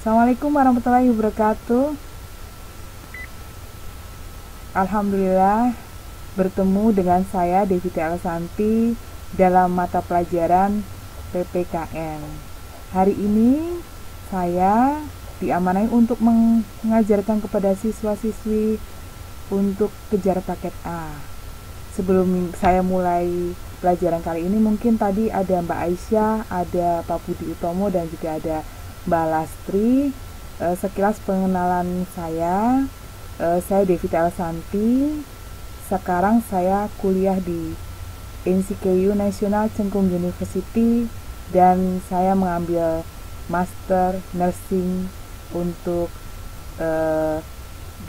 Assalamualaikum warahmatullahi wabarakatuh. Alhamdulillah bertemu dengan saya Devita Elsanti dalam mata pelajaran PPKN. Hari ini saya diamanai untuk mengajarkan kepada siswa-siswi untuk kejar paket A. Sebelum saya mulai pelajaran kali ini, mungkin tadi ada Mbak Aisyah, ada Pak Budi Utomo, dan juga ada Mbak Lastri. Sekilas pengenalan saya Devita Elsanti. Sekarang saya kuliah di NCKU National Cengkung University dan saya mengambil Master Nursing untuk 2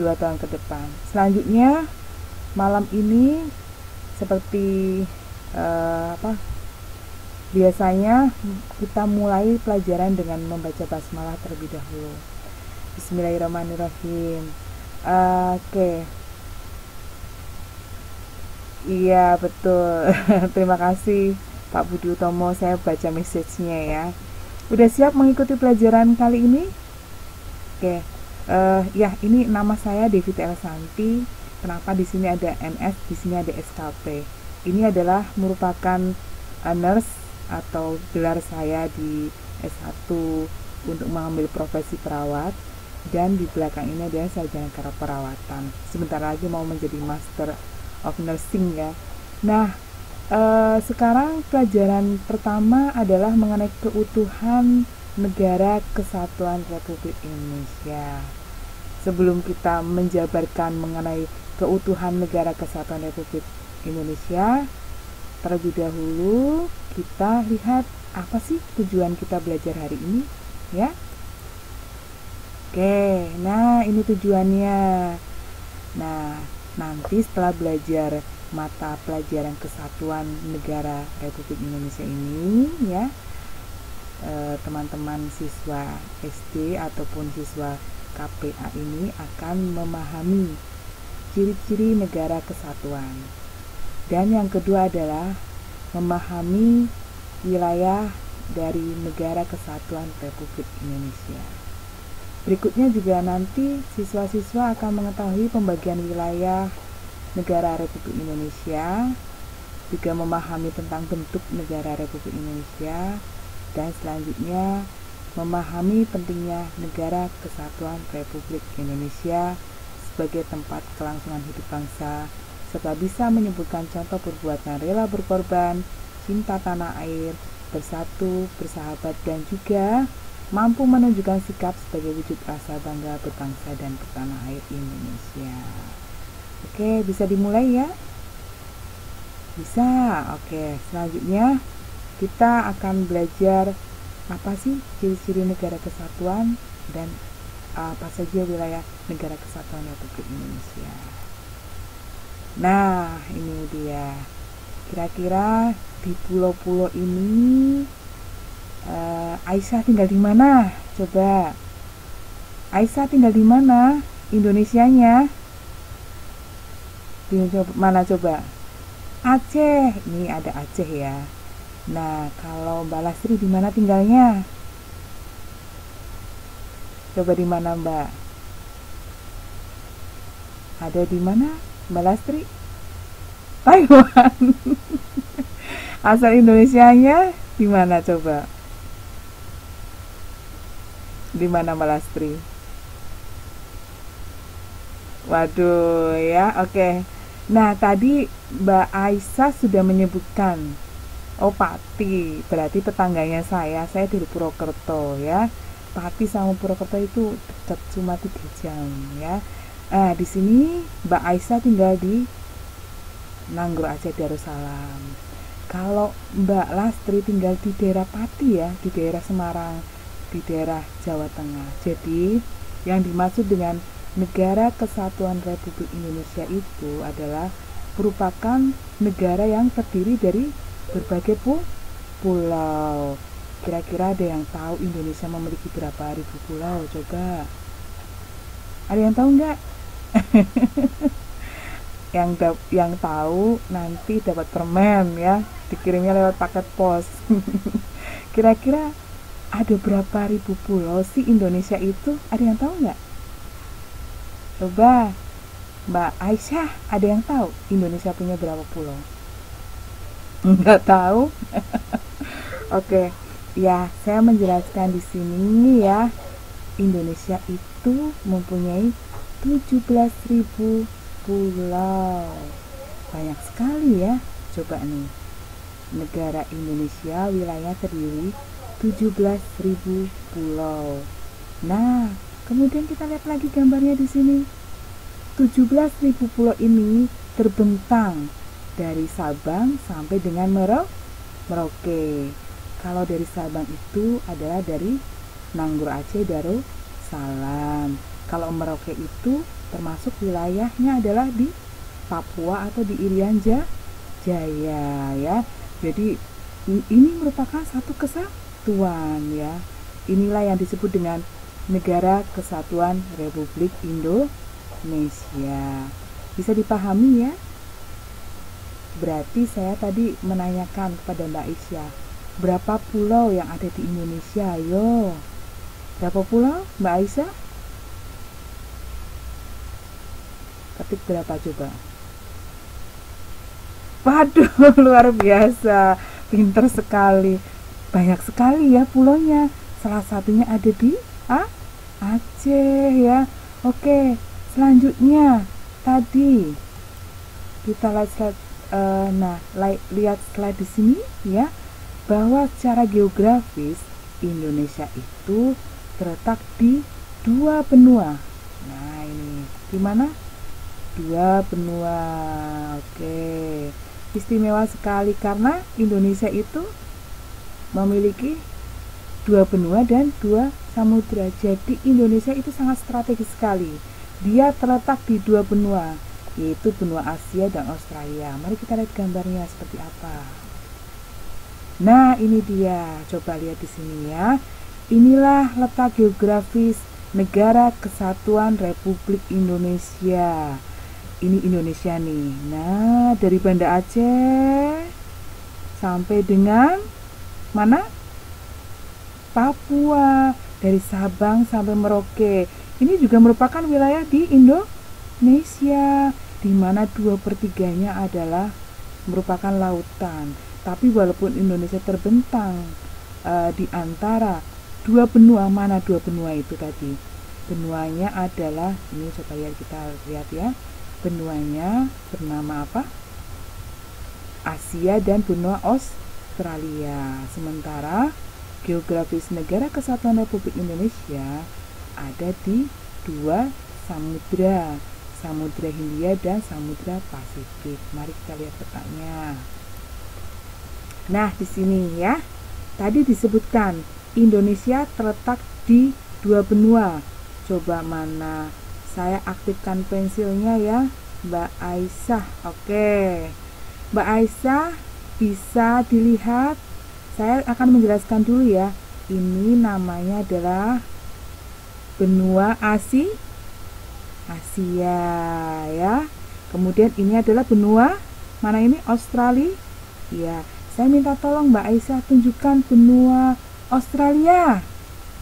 tahun ke depan. Selanjutnya malam ini seperti biasanya kita mulai pelajaran dengan membaca basmalah terlebih dahulu. Bismillahirrahmanirrahim. Oke. Iya, betul. Terima kasih Pak Budi Utomo, saya baca message-nya ya. Udah siap mengikuti pelajaran kali ini? Oke. Ya, ini nama saya Devita Elsanti. Kenapa di sini ada NS, di sini ada SKP? Ini adalah merupakan nurse atau gelar saya di S1 untuk mengambil profesi perawat, dan di belakang ini adalah sarjana keperawatan. Sebentar lagi mau menjadi Master of Nursing ya. Nah, sekarang pelajaran pertama adalah mengenai keutuhan Negara Kesatuan Republik Indonesia. Sebelum kita menjabarkan mengenai keutuhan Negara Kesatuan Republik Indonesia, terlebih dahulu kita lihat apa sih tujuan kita belajar hari ini ya. Oke, nah ini tujuannya. Nah, nanti setelah belajar mata pelajaran Kesatuan Negara Republik Indonesia ini ya, teman-teman siswa SD ataupun siswa KPA ini akan memahami ciri-ciri negara kesatuan. Dan yang kedua adalah memahami wilayah dari Negara Kesatuan Republik Indonesia. Berikutnya juga nanti siswa-siswa akan mengetahui pembagian wilayah Negara Republik Indonesia, juga memahami tentang bentuk Negara Republik Indonesia, dan selanjutnya memahami pentingnya Negara Kesatuan Republik Indonesia sebagai tempat kelangsungan hidup bangsa, serta bisa menyebutkan contoh perbuatan rela berkorban, cinta tanah air, bersatu, bersahabat, dan juga mampu menunjukkan sikap sebagai wujud rasa bangga berbangsa dan bertanah air Indonesia. Oke, bisa dimulai ya? Bisa. Oke, selanjutnya kita akan belajar apa sih ciri-ciri negara kesatuan dan apa saja wilayah Negara Kesatuan Republik Indonesia. Nah, ini dia. Kira-kira di pulau-pulau ini Aisyah tinggal di mana? Coba. Aisyah tinggal di mana? Indonesianya. Di mana coba? Aceh. Ini ada Aceh ya. Nah, kalau Mbak Lastri di mana tinggalnya? Coba di mana, Mbak? Ada di mana, Mbak Lastri? Taiwan. Asal Indonesianya di mana coba? Di mana Mbak Lastri? Waduh ya, oke. Nah, tadi Mbak Aisyah sudah menyebutkan Pati, berarti tetangganya saya di Purwokerto ya. Pati sama Purwokerto itu dekat, cuma 3 jam ya. Di sini Mbak Aisyah tinggal di Nanggro Aceh Darussalam. Kalau Mbak Lastri tinggal di daerah Pati ya, di daerah Semarang, di daerah Jawa Tengah. Jadi yang dimaksud dengan Negara Kesatuan Republik Indonesia itu adalah merupakan negara yang terdiri dari berbagai pulau. Kira-kira ada yang tahu Indonesia memiliki berapa ribu pulau? Coba. Ada yang tahu nggak? Yang tahu nanti dapat permen ya, dikirimnya lewat paket pos. Kira-kira ada berapa ribu pulau sih Indonesia itu? Ada yang tahu nggak? Coba Mbak Aisyah, ada yang tahu Indonesia punya berapa pulau? Nggak tahu. Oke, ya saya menjelaskan di sini ya. Indonesia itu mempunyai 17.000 pulau. Banyak sekali ya. Coba nih, negara Indonesia wilayah terdiri 17.000 pulau. Nah, kemudian kita lihat lagi gambarnya di sini. 17.000 pulau ini terbentang dari Sabang sampai dengan Merauke. Kalau dari Sabang itu adalah dari Nanggur Aceh Darussalam. Kalau Merauke itu termasuk wilayahnya adalah di Papua atau di Irian Jaya ya. Jadi ini merupakan satu kesatuan ya. Inilah yang disebut dengan Negara Kesatuan Republik Indonesia. Bisa dipahami ya? Berarti saya tadi menanyakan kepada Mbak Aisyah, berapa pulau yang ada di Indonesia? Ayo, berapa pulau Mbak Aisyah? Ketik berapa coba? Waduh, luar biasa, pinter sekali. Banyak sekali ya pulaunya. Salah satunya ada di Aceh ya. Oke, selanjutnya tadi kita lihat slide di sini ya, bahwa secara geografis Indonesia itu terletak di dua benua. Nah, ini di mana? Dua benua. Oke. Istimewa sekali karena Indonesia itu memiliki dua benua dan dua samudra. Jadi Indonesia itu sangat strategis sekali. Dia terletak di dua benua, yaitu benua Asia dan Australia. Mari kita lihat gambarnya seperti apa. Nah, ini dia. Coba lihat di sini ya. Inilah letak geografis Negara Kesatuan Republik Indonesia. Ini Indonesia nih. Nah, dari Banda Aceh sampai dengan mana? Papua. Dari Sabang sampai Merauke. Ini juga merupakan wilayah di Indonesia, di mana 2/3-nya adalah merupakan lautan. Tapi walaupun Indonesia terbentang di antara dua benua, mana dua benua itu tadi? Benuanya adalah, ini supaya kita lihat ya, benuanya bernama apa? Asia dan benua Australia. Sementara geografis Negara Kesatuan Republik Indonesia ada di dua samudra, Samudra Hindia dan Samudra Pasifik. Mari kita lihat petanya. Nah, di sini ya, tadi disebutkan Indonesia terletak di dua benua. Coba mana? Saya aktifkan pensilnya ya, Mbak Aisyah. Oke, Mbak Aisyah bisa dilihat. Saya akan menjelaskan dulu ya. Ini namanya adalah benua Asia ya. Kemudian ini adalah benua mana ini? Australia. Ya, saya minta tolong Mbak Aisyah tunjukkan benua Australia.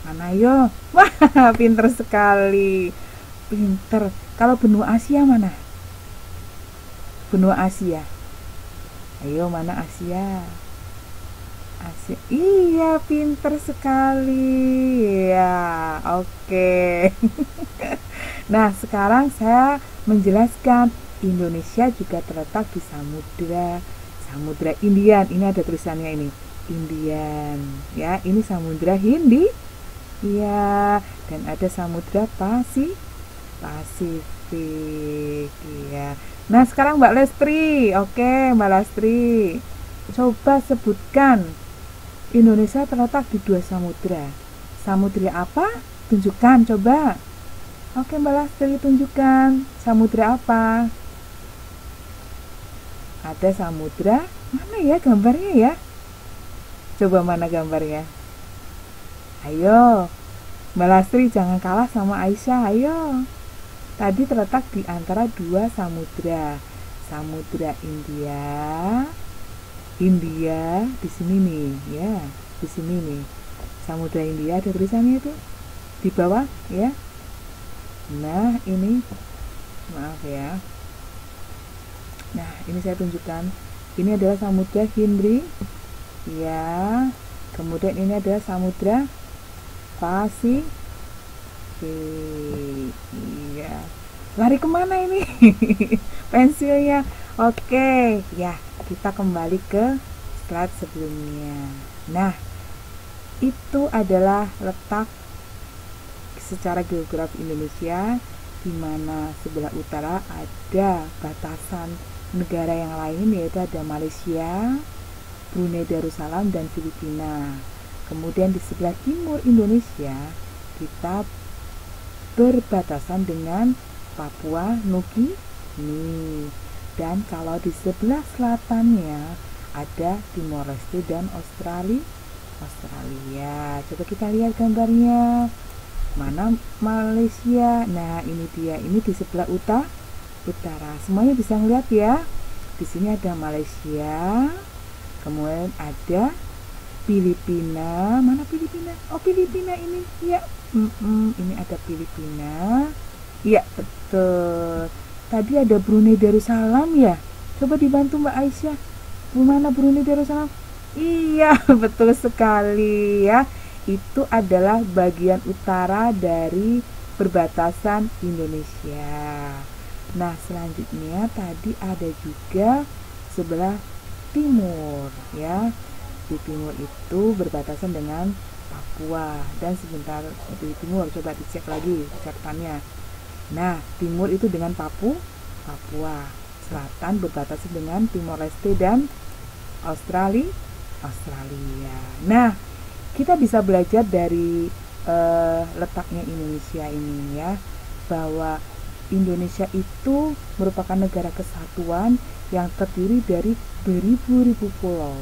Mana yo? Wah, pinter sekali. Pinter. Kalau benua Asia mana? Benua Asia. Ayo, mana Asia? Asia. Iya, pinter sekali. Ya, oke. Nah, sekarang saya menjelaskan Indonesia juga terletak di Samudra Indian. Ini ada tulisannya ini, Indian. Ya, ini Samudra Hindi. Iya, dan ada Samudra Pasifik. Iya. Nah, sekarang Mbak Lestri. Oke, Mbak Lestri. Coba sebutkan Indonesia terletak di dua samudra. Samudra apa? Tunjukkan coba. Oke, Mbak Lastri, tunjukkan. Samudra apa? Ada samudra. Mana ya gambarnya ya? Coba mana gambarnya? Ayo, Mbak Lastri jangan kalah sama Aisyah. Ayo. Tadi terletak di antara dua samudra. Samudra Hindia di sini nih, ya, di sini nih. Samudra Hindia, ada tulisannya itu di bawah ya. Nah ini, maaf ya, nah ini saya tunjukkan, ini adalah Samudra Hindia ya, kemudian ini adalah Samudra Pasifik. Iya, lari kemana ini? Pensilnya. Oke ya, kita kembali ke slide sebelumnya. Nah, itu adalah letak secara geografi Indonesia, di mana sebelah utara ada batasan negara yang lain, yaitu ada Malaysia, Brunei Darussalam, dan Filipina. Kemudian di sebelah timur Indonesia kita berbatasan dengan Papua Nugini, dan kalau di sebelah selatannya ada Timor Leste dan Australia. Coba kita lihat gambarnya. Mana Malaysia? Nah, ini dia. Ini di sebelah utara. Semuanya bisa ngeliat ya. Di sini ada Malaysia. Kemudian ada Filipina. Mana Filipina? Oh, Filipina ini. Ya. Ini ada Filipina. Iya, betul. Tadi ada Brunei Darussalam ya. Coba dibantu Mbak Aisyah. Mana Brunei Darussalam? Iya, betul sekali ya. Itu adalah bagian utara dari perbatasan Indonesia. Nah, selanjutnya tadi ada juga sebelah timur ya. Di timur itu berbatasan dengan Papua, dan sebentar di timur coba dicek lagi catatannya. Nah, timur itu dengan Papua. Selatan berbatasan dengan Timor Leste dan Australia. Nah, kita bisa belajar dari letaknya Indonesia ini ya, bahwa Indonesia itu merupakan negara kesatuan yang terdiri dari beribu-ribu pulau.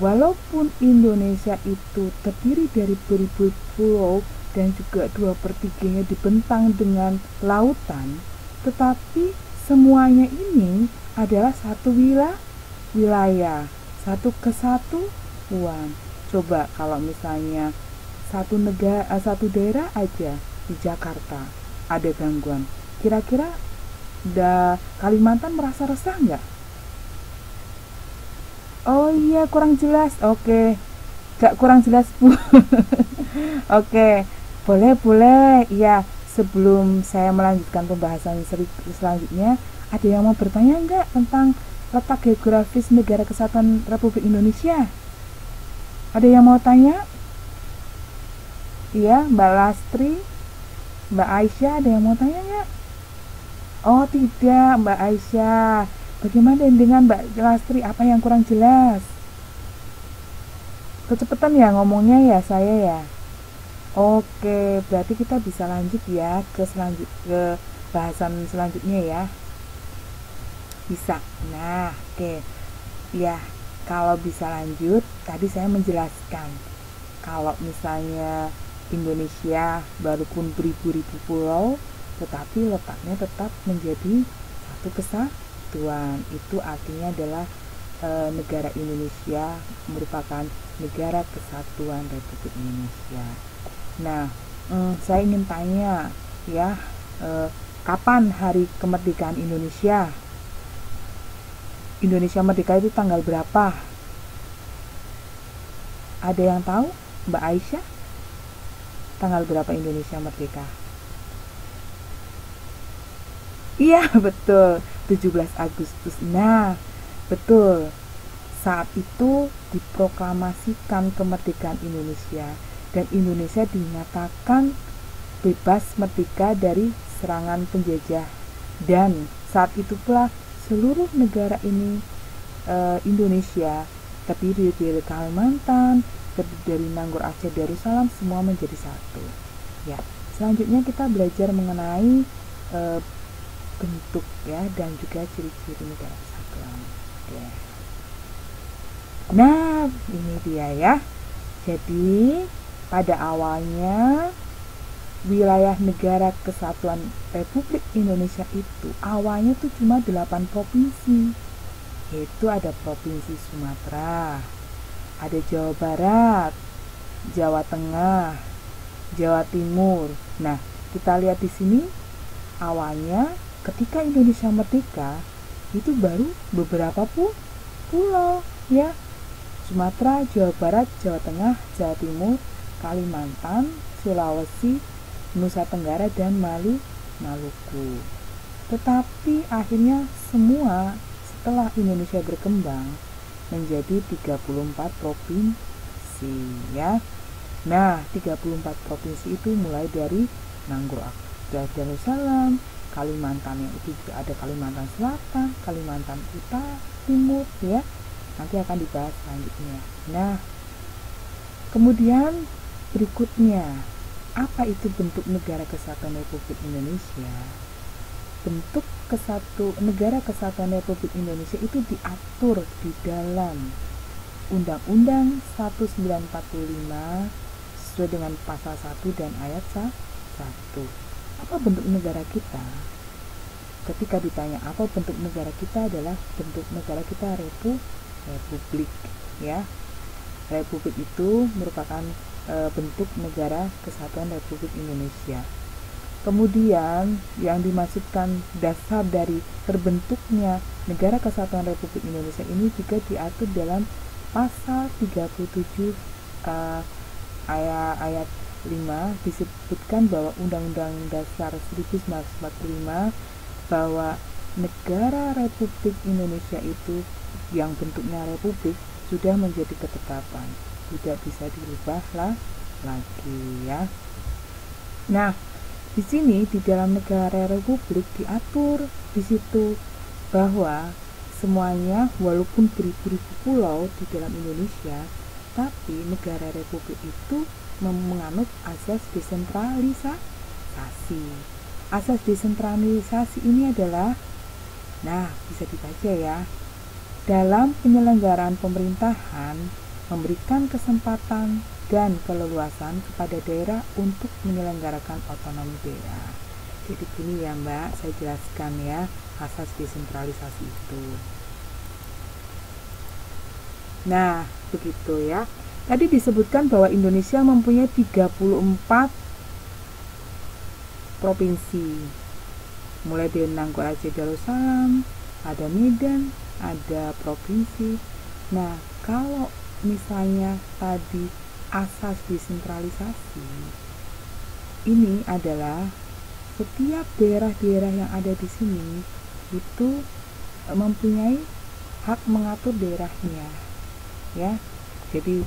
Walaupun Indonesia itu terdiri dari beribu pulau dan juga 2/3-nya dibentang dengan lautan, tetapi semuanya ini adalah satu wilayah, satu kesatuan. Coba kalau misalnya satu daerah aja di Jakarta ada gangguan, kira-kira Kalimantan merasa resah nggak? Oh iya, kurang jelas. Oke, nggak kurang jelas Bu. Oke, boleh. Ya, sebelum saya melanjutkan pembahasan selanjutnya, ada yang mau bertanya nggak tentang letak geografis Negara Kesatuan Republik Indonesia? Ada yang mau tanya? Iya, Mbak Lastri, Mbak Aisyah, ada yang mau tanya nggak? Oh tidak, Mbak Aisyah. Bagaimana dengan Mbak Lastri? Apa yang kurang jelas? Kecepatan ya ngomongnya ya saya ya. Oke, berarti kita bisa lanjut ya ke bahasan selanjutnya ya. Bisa. Nah, oke. Ya, kalau bisa lanjut, tadi saya menjelaskan kalau misalnya Indonesia walaupun beribu-ribu pulau, tetapi letaknya tetap menjadi satu kesatuan. Itu artinya adalah negara Indonesia merupakan negara kesatuan Republik Indonesia. Nah, saya ingin tanya ya, kapan hari kemerdekaan Indonesia? Indonesia merdeka itu tanggal berapa? Ada yang tahu? Mbak Aisyah? Tanggal berapa Indonesia merdeka? Iya, betul, 17 Agustus. Nah, betul. Saat itu diproklamasikan kemerdekaan Indonesia, dan Indonesia dinyatakan bebas merdeka dari serangan penjajah. Dan saat itu pula seluruh negara ini, Indonesia, terdiri dari Kalimantan, terdiri dari Nanggur Aceh, Darussalam, semua menjadi satu. Ya, selanjutnya kita belajar mengenai bentuk ya dan juga ciri-ciri negara kesatuan. Ya. Nah, ini dia ya. Jadi pada awalnya wilayah negara kesatuan Republik Indonesia itu awalnya tuh cuma 8 provinsi. Yaitu ada Provinsi Sumatera, ada Jawa Barat, Jawa Tengah, Jawa Timur. Nah, kita lihat di sini awalnya ketika Indonesia merdeka itu baru beberapa pulau ya. Sumatera, Jawa Barat, Jawa Tengah, Jawa Timur, Kalimantan, Sulawesi, Nusa Tenggara, dan Maluku. Tetapi akhirnya semua setelah Indonesia berkembang menjadi 34 provinsi ya. Nah, 34 provinsi itu mulai dari Nanggur Darussalam, Kalimantan yang itu juga ada Kalimantan Selatan, Kalimantan Utara, Timur ya. Nanti akan dibahas selanjutnya. Nah, kemudian berikutnya, apa itu bentuk negara kesatuan Republik Indonesia? Bentuk negara kesatuan Republik Indonesia itu diatur di dalam Undang-Undang 1945 sesuai dengan pasal 1 dan ayat 1. Apa bentuk negara kita? Ketika ditanya apa bentuk negara kita, adalah bentuk negara kita republik ya. Republik itu merupakan bentuk negara kesatuan Republik Indonesia. Kemudian yang dimaksudkan dasar dari terbentuknya negara kesatuan Republik Indonesia ini juga diatur dalam pasal 37 ayat 5, disebutkan bahwa Undang-Undang Dasar 1945 bahwa negara Republik Indonesia itu yang bentuknya republik sudah menjadi ketetapan, tidak bisa dirubah lagi ya. Nah, di sini di dalam negara republik diatur di situ bahwa semuanya walaupun beribu-ribu pulau di dalam Indonesia, tapi negara republik itu menganut asas desentralisasi. Asas desentralisasi ini adalah, nah bisa dibaca ya, dalam penyelenggaraan pemerintahan memberikan kesempatan dan keleluasan kepada daerah untuk menyelenggarakan otonomi daerah. Jadi gini ya Mbak, saya jelaskan ya asas desentralisasi itu. Nah, begitu ya. Tadi disebutkan bahwa Indonesia mempunyai 34 provinsi. Mulai dari Nanggur Aceh Darussalam, ada Medan, ada provinsi. Nah, kalau misalnya tadi asas desentralisasi, ini adalah setiap daerah-daerah yang ada di sini itu mempunyai hak mengatur daerahnya, ya. Jadi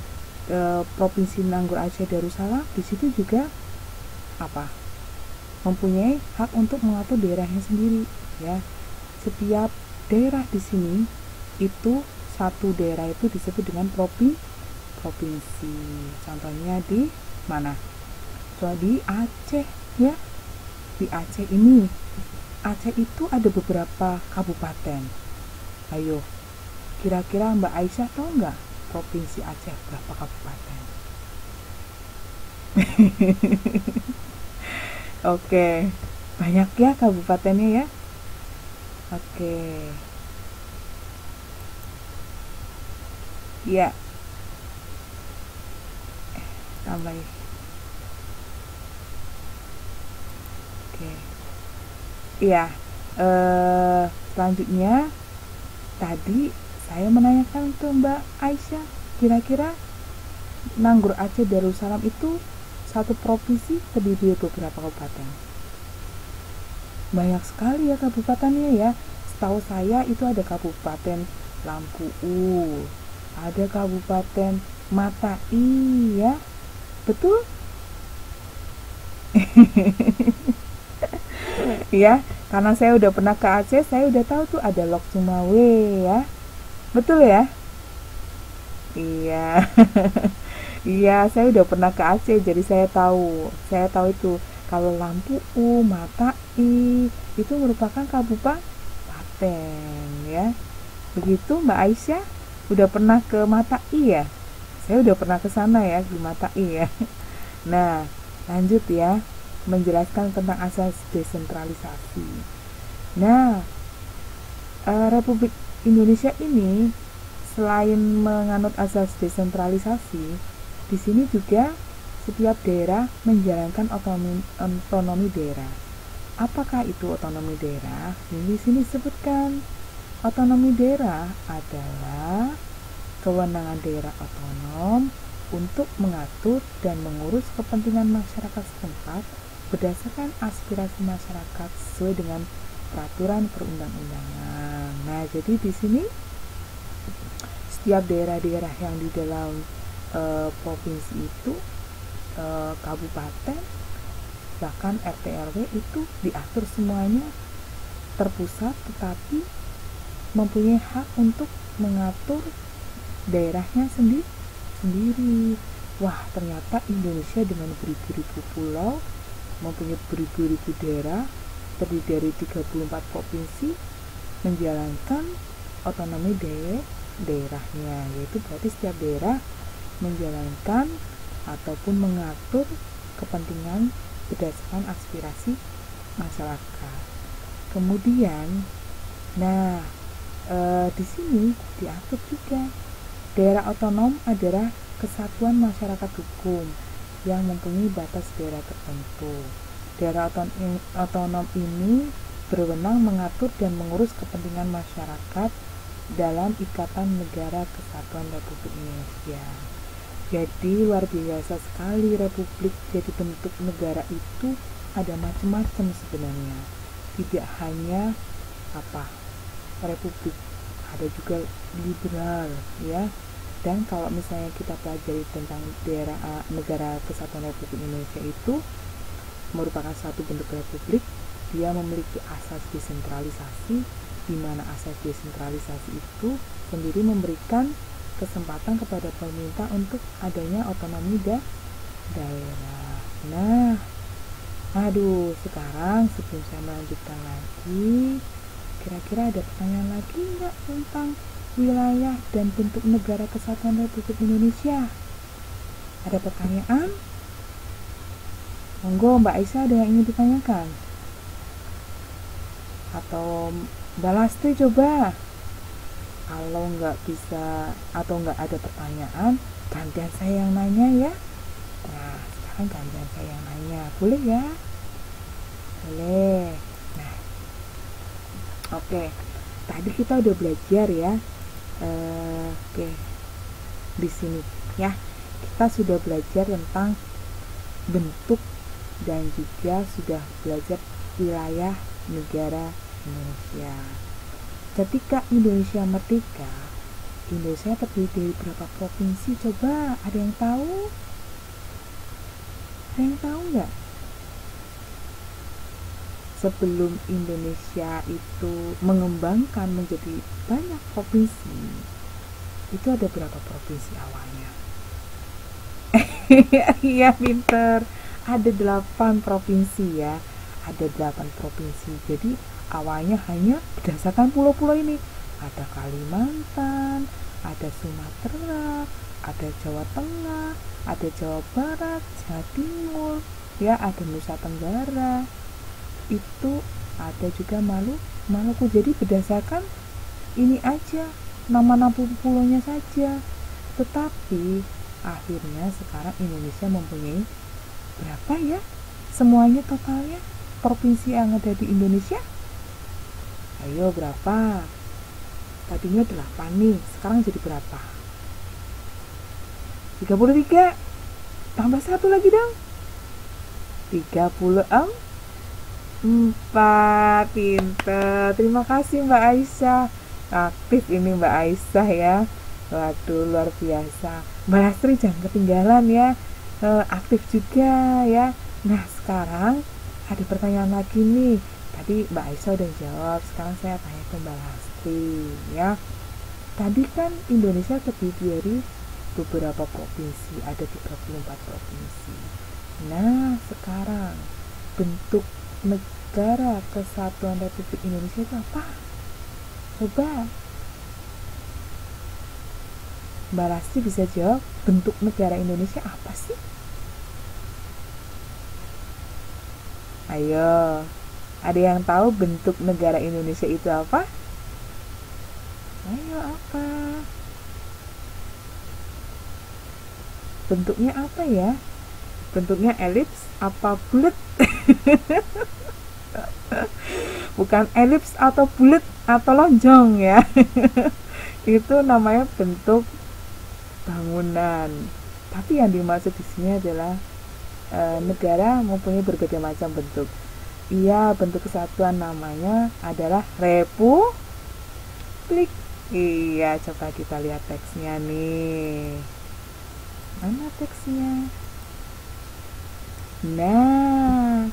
provinsi Nanggur Aceh Darussalam di situ juga mempunyai hak untuk mengatur daerahnya sendiri, ya. Setiap daerah di sini itu satu daerah itu disebut dengan provinsi. Contohnya di mana? Contoh di Aceh ya. Di Aceh ini, Aceh itu ada beberapa kabupaten. Ayo, kira-kira Mbak Aisyah tahu nggak provinsi Aceh berapa kabupaten? Oke, banyak ya kabupatennya ya. Oke. Ya, tambah. Oke. Iya. Selanjutnya tadi saya menanyakan ke Mbak Aisyah, kira-kira Nanggur Aceh Darussalam itu satu provinsi terdiri dari beberapa kabupaten? Banyak sekali ya kabupatennya ya. Setahu saya itu ada kabupaten Lampu, ada kabupaten Matai ya. Betul? Ya, karena saya udah pernah ke Aceh, saya udah tahu tuh ada Lok Sumawe ya. Betul ya? Iya. Iya, saya udah pernah ke Aceh, jadi saya tahu itu kalau Lampu, Matai itu merupakan kabupaten ya. Begitu Mbak Aisyah udah pernah ke Matai ya? Saya udah pernah ke sana ya, di Matai ya. Nah, lanjut ya, menjelaskan tentang asas desentralisasi. Nah, Republik Indonesia ini selain menganut asas desentralisasi, Di sini juga setiap daerah menjalankan otonomi daerah. Apakah itu otonomi daerah? Di sini sebutkan otonomi daerah adalah kewenangan daerah otonom untuk mengatur dan mengurus kepentingan masyarakat setempat berdasarkan aspirasi masyarakat sesuai dengan peraturan perundang-undangan. Nah, jadi di sini setiap daerah-daerah yang di dalam provinsi itu, kabupaten, bahkan RT RW itu diatur semuanya terpusat, tetapi mempunyai hak untuk mengatur daerahnya sendiri. Wah, ternyata Indonesia dengan beribu-ribu pulau, mempunyai beribu-ribu daerah, terdiri dari 34 provinsi, menjalankan otonomi daerahnya, yaitu berarti setiap daerah menjalankan ataupun mengatur kepentingan berdasarkan aspirasi masyarakat. Kemudian, di sini diatur juga daerah otonom adalah kesatuan masyarakat hukum yang mempunyai batas daerah tertentu. Daerah otonom ini berwenang mengatur dan mengurus kepentingan masyarakat dalam Ikatan Negara Kesatuan Republik Indonesia. Jadi luar biasa sekali republik. Jadi bentuk negara itu ada macam-macam sebenarnya. Tidak hanya republik, ada juga liberal, ya. Dan kalau misalnya kita pelajari tentang daerah negara Kesatuan Republik Indonesia itu merupakan suatu bentuk republik, dia memiliki asas desentralisasi, di mana asas desentralisasi itu sendiri memberikan kesempatan kepada pemerintah untuk adanya otonomi daerah. Nah, sekarang sebelum saya melanjutkan lagi, kira-kira ada pertanyaan lagi nggak tentang wilayah dan bentuk negara Kesatuan Republik Indonesia? Ada pertanyaan? Monggo Mbak Aisyah, ada yang ingin ditanyakan? Atau Mbak Lastri coba? Kalau nggak bisa atau nggak ada pertanyaan, gantian saya yang nanya ya. Nah, sekarang gantian saya yang nanya, boleh ya? Boleh. Nah, oke. Tadi kita udah belajar ya. Di sini ya, kita sudah belajar tentang bentuk dan juga sudah belajar wilayah negara Indonesia. Ketika Indonesia merdeka, Indonesia terdiri dari berapa provinsi? Coba, ada yang tahu? Ada yang tahu nggak? Sebelum Indonesia itu mengembangkan menjadi banyak provinsi, itu ada berapa provinsi awalnya? Iya, pinter. Ada 8 provinsi ya. Ada 8 provinsi. Jadi awalnya hanya berdasarkan pulau-pulau ini. Ada Kalimantan, ada Sumatera, ada Jawa Tengah, ada Jawa Barat, Jawa Timur, ya, ada Nusa Tenggara. Itu ada juga Maluku. Jadi berdasarkan ini aja, nama-nama pulaunya saja. Tetapi akhirnya sekarang Indonesia mempunyai berapa ya? Semuanya totalnya provinsi yang ada di Indonesia? Ayo, berapa? Tadinya 8 nih, sekarang jadi berapa? 33. Tambah 1 lagi dong. 34. Pinter. Terima kasih Mbak Aisyah. Aktif ini Mbak Aisyah ya. Waduh, luar biasa. Mbak Lastri jangan ketinggalan ya. Aktif juga ya. Nah, sekarang ada pertanyaan lagi nih. Tadi Mbak Aisyah udah jawab, sekarang saya tanya ke Mbak Lastri ya. Tadi kan Indonesia terdiri dari beberapa provinsi, ada 34 provinsi. Nah, sekarang bentuk negara Kesatuan Republik Indonesia itu apa? Coba Mbak Lastri bisa jawab, bentuk negara Indonesia apa sih? Ayo, ada yang tahu bentuk negara Indonesia itu apa? Ayo, apa? bentuknya apa ya? Bentuknya elips apa bulat? Bukan elips atau bulat atau lonjong ya. Itu namanya bentuk bangunan. Tapi yang dimaksud di sini adalah negara mempunyai berbagai macam bentuk. Iya, bentuk kesatuan namanya adalah republik. Iya, coba kita lihat teksnya nih. Mana teksnya? Nah,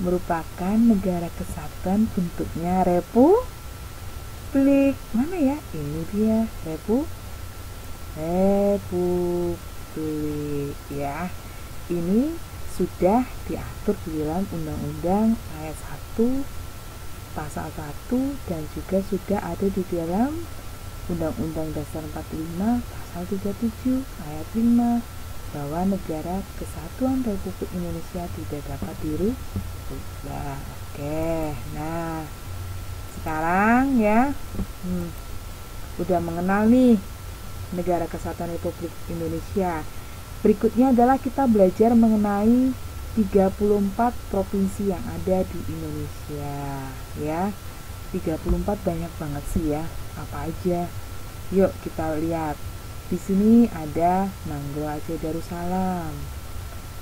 merupakan negara kesatuan bentuknya republik. Mana ya? Ini dia, republik ya. Ini sudah diatur di dalam Undang-Undang ayat 1 pasal 1 dan juga sudah ada di dalam Undang-Undang Dasar 45 pasal 37 ayat 5 bahwa negara kesatuan Republik Indonesia tidak dapat dirubah. Oke, nah sekarang ya udah mengenal nih negara kesatuan Republik Indonesia. Berikutnya adalah kita belajar mengenai 34 provinsi yang ada di Indonesia ya. 34 banyak banget sih ya. Apa aja? Yuk kita lihat. Di sini ada Nanggro Aceh Darussalam.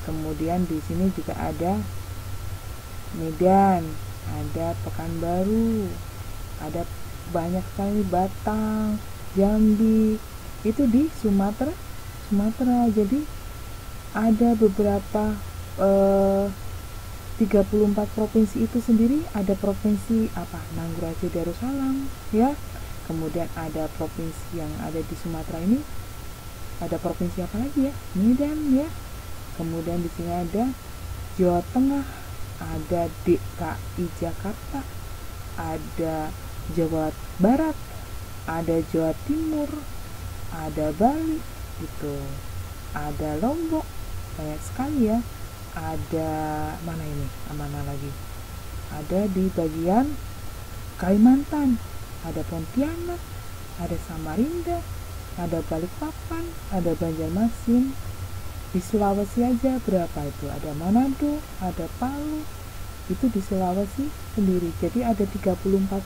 Kemudian di sini juga ada Medan, ada Pekanbaru, ada banyak sekali Batang, Jambi. Itu di Sumatera. Jadi ada beberapa 34 provinsi itu sendiri. Ada provinsi apa? Nanggro Aceh Darussalam ya. Kemudian ada provinsi yang ada di Sumatera ini. Ada provinsi apa lagi ya? Medan ya. Kemudian di sini ada Jawa Tengah, ada DKI Jakarta, ada Jawa Barat, ada Jawa Timur, ada Bali gitu, ada Lombok, banyak sekali ya. Ada mana ini? Mana lagi? Ada di bagian Kalimantan, ada Pontianak, ada Samarinda, ada Balikpapan, ada Banjarmasin. Di Sulawesi aja berapa itu? Ada Manado, ada Palu. Itu di Sulawesi sendiri. Jadi ada 34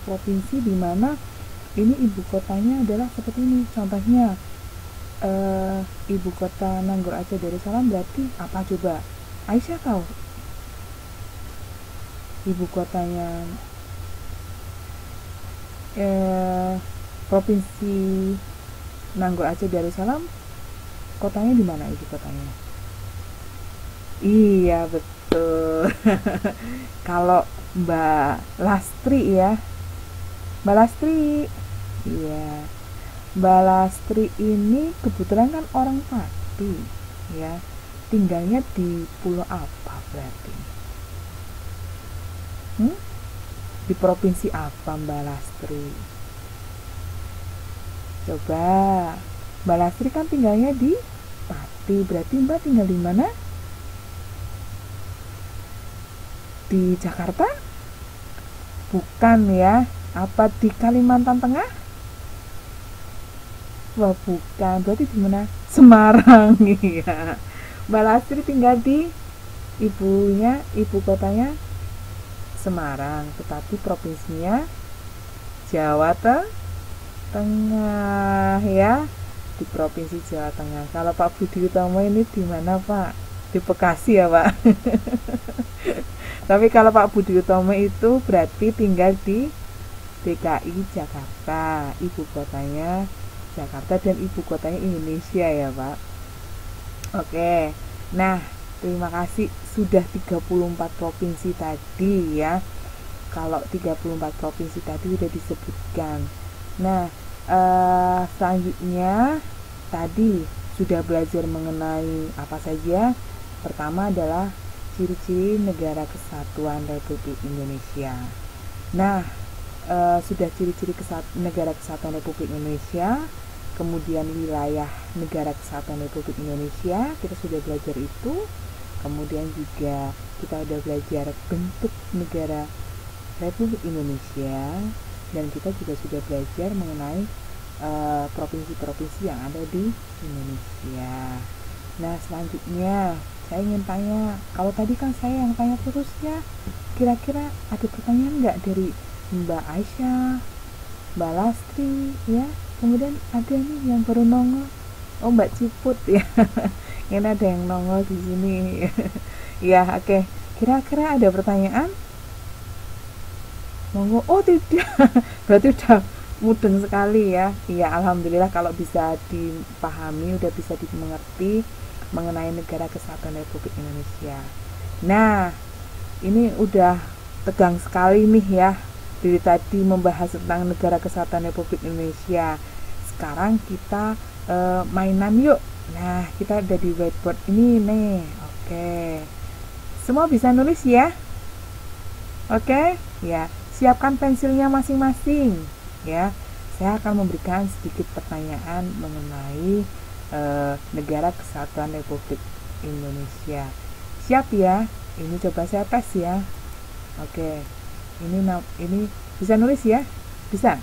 provinsi di mana ini ibu kotanya adalah seperti ini. Contohnya ibu kota Nanggro Aceh Darussalam berarti apa coba? Aisyah tahu ibu kotanya provinsi Nanggro Aceh Darussalam, kotanya di mana ibu kotanya? Iya betul. Kalau Mbak Lastri ya, Mbak Lastri, iya, Mbak Lastri ini kebetulan kan orang Pati ya. Tinggalnya di pulau apa berarti? Di provinsi apa Mbak Lastri? Coba, Mbak Lastri kan tinggalnya di Pati, berarti Mbak tinggal di mana? Di Jakarta? Bukan ya. Apa di Kalimantan Tengah? Wah bukan, berarti di mana? Semarang. Iya. Mbak Lastri tinggal di ibu kotanya Semarang, tetapi provinsinya Jawa Tengah ya, di provinsi Jawa Tengah. Kalau Pak Budi Utomo ini di mana Pak? Di Bekasi ya Pak. Tapi kalau Pak Budi Utomo itu berarti tinggal di DKI Jakarta, ibu kotanya Jakarta dan ibu kotanya Indonesia ya Pak. Oke, nah terima kasih sudah 34 provinsi tadi ya. Kalau 34 provinsi tadi sudah disebutkan. Nah selanjutnya tadi sudah belajar mengenai apa saja. Pertama adalah ciri-ciri negara kesatuan Republik Indonesia. Nah sudah ciri-ciri negara kesatuan Republik Indonesia. Kemudian wilayah negara kesatuan Republik Indonesia kita sudah belajar itu. Kemudian juga kita sudah belajar bentuk negara Republik Indonesia, dan kita juga sudah belajar mengenai provinsi-provinsi yang ada di Indonesia. Nah, selanjutnya saya ingin tanya, kalau tadi kan saya yang tanya terus ya, kira-kira ada pertanyaan nggak dari Mbak Aisyah, Mbak Lastri ya, kemudian ada nih yang baru nongol, oh Mbak Ciput ya. Ini ada yang nongol di sini. Ya, oke. Kira-kira ada pertanyaan? Monggo. Oh, tidak. Berarti udah mudeng sekali ya. Iya, alhamdulillah kalau bisa dipahami, udah bisa dimengerti mengenai Negara Kesatuan Republik Indonesia. Nah, ini udah tegang sekali nih ya. Dari tadi membahas tentang Negara Kesatuan Republik Indonesia. Sekarang kita mainan yuk. Nah, kita ada di whiteboard ini nih. Oke. Semua bisa nulis ya? Oke? Ya, siapkan pensilnya masing-masing ya. Saya akan memberikan sedikit pertanyaan mengenai Negara Kesatuan Republik Indonesia. Siap ya? Ini coba saya tes ya. Oke. Ini bisa nulis ya? Bisa?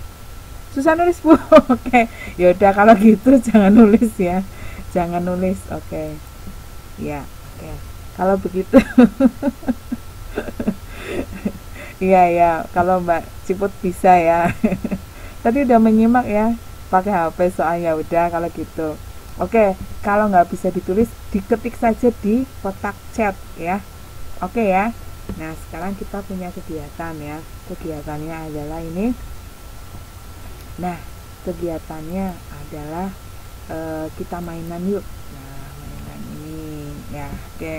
Susah nulis, Bu. Oke. Yaudah kalau gitu jangan nulis ya. Jangan nulis. Oke. Ya, oke. Kalau begitu iya ya, kalau Mbak Ciput bisa ya. Tadi udah menyimak ya, pakai HP soalnya. Udah kalau gitu. Oke, kalau nggak bisa ditulis, diketik saja di kotak chat ya. Oke ya. Nah, sekarang kita punya kegiatan ya. Kegiatannya adalah ini. Nah, kegiatannya adalah kita mainan yuk. Nah, mainan ini ya, oke.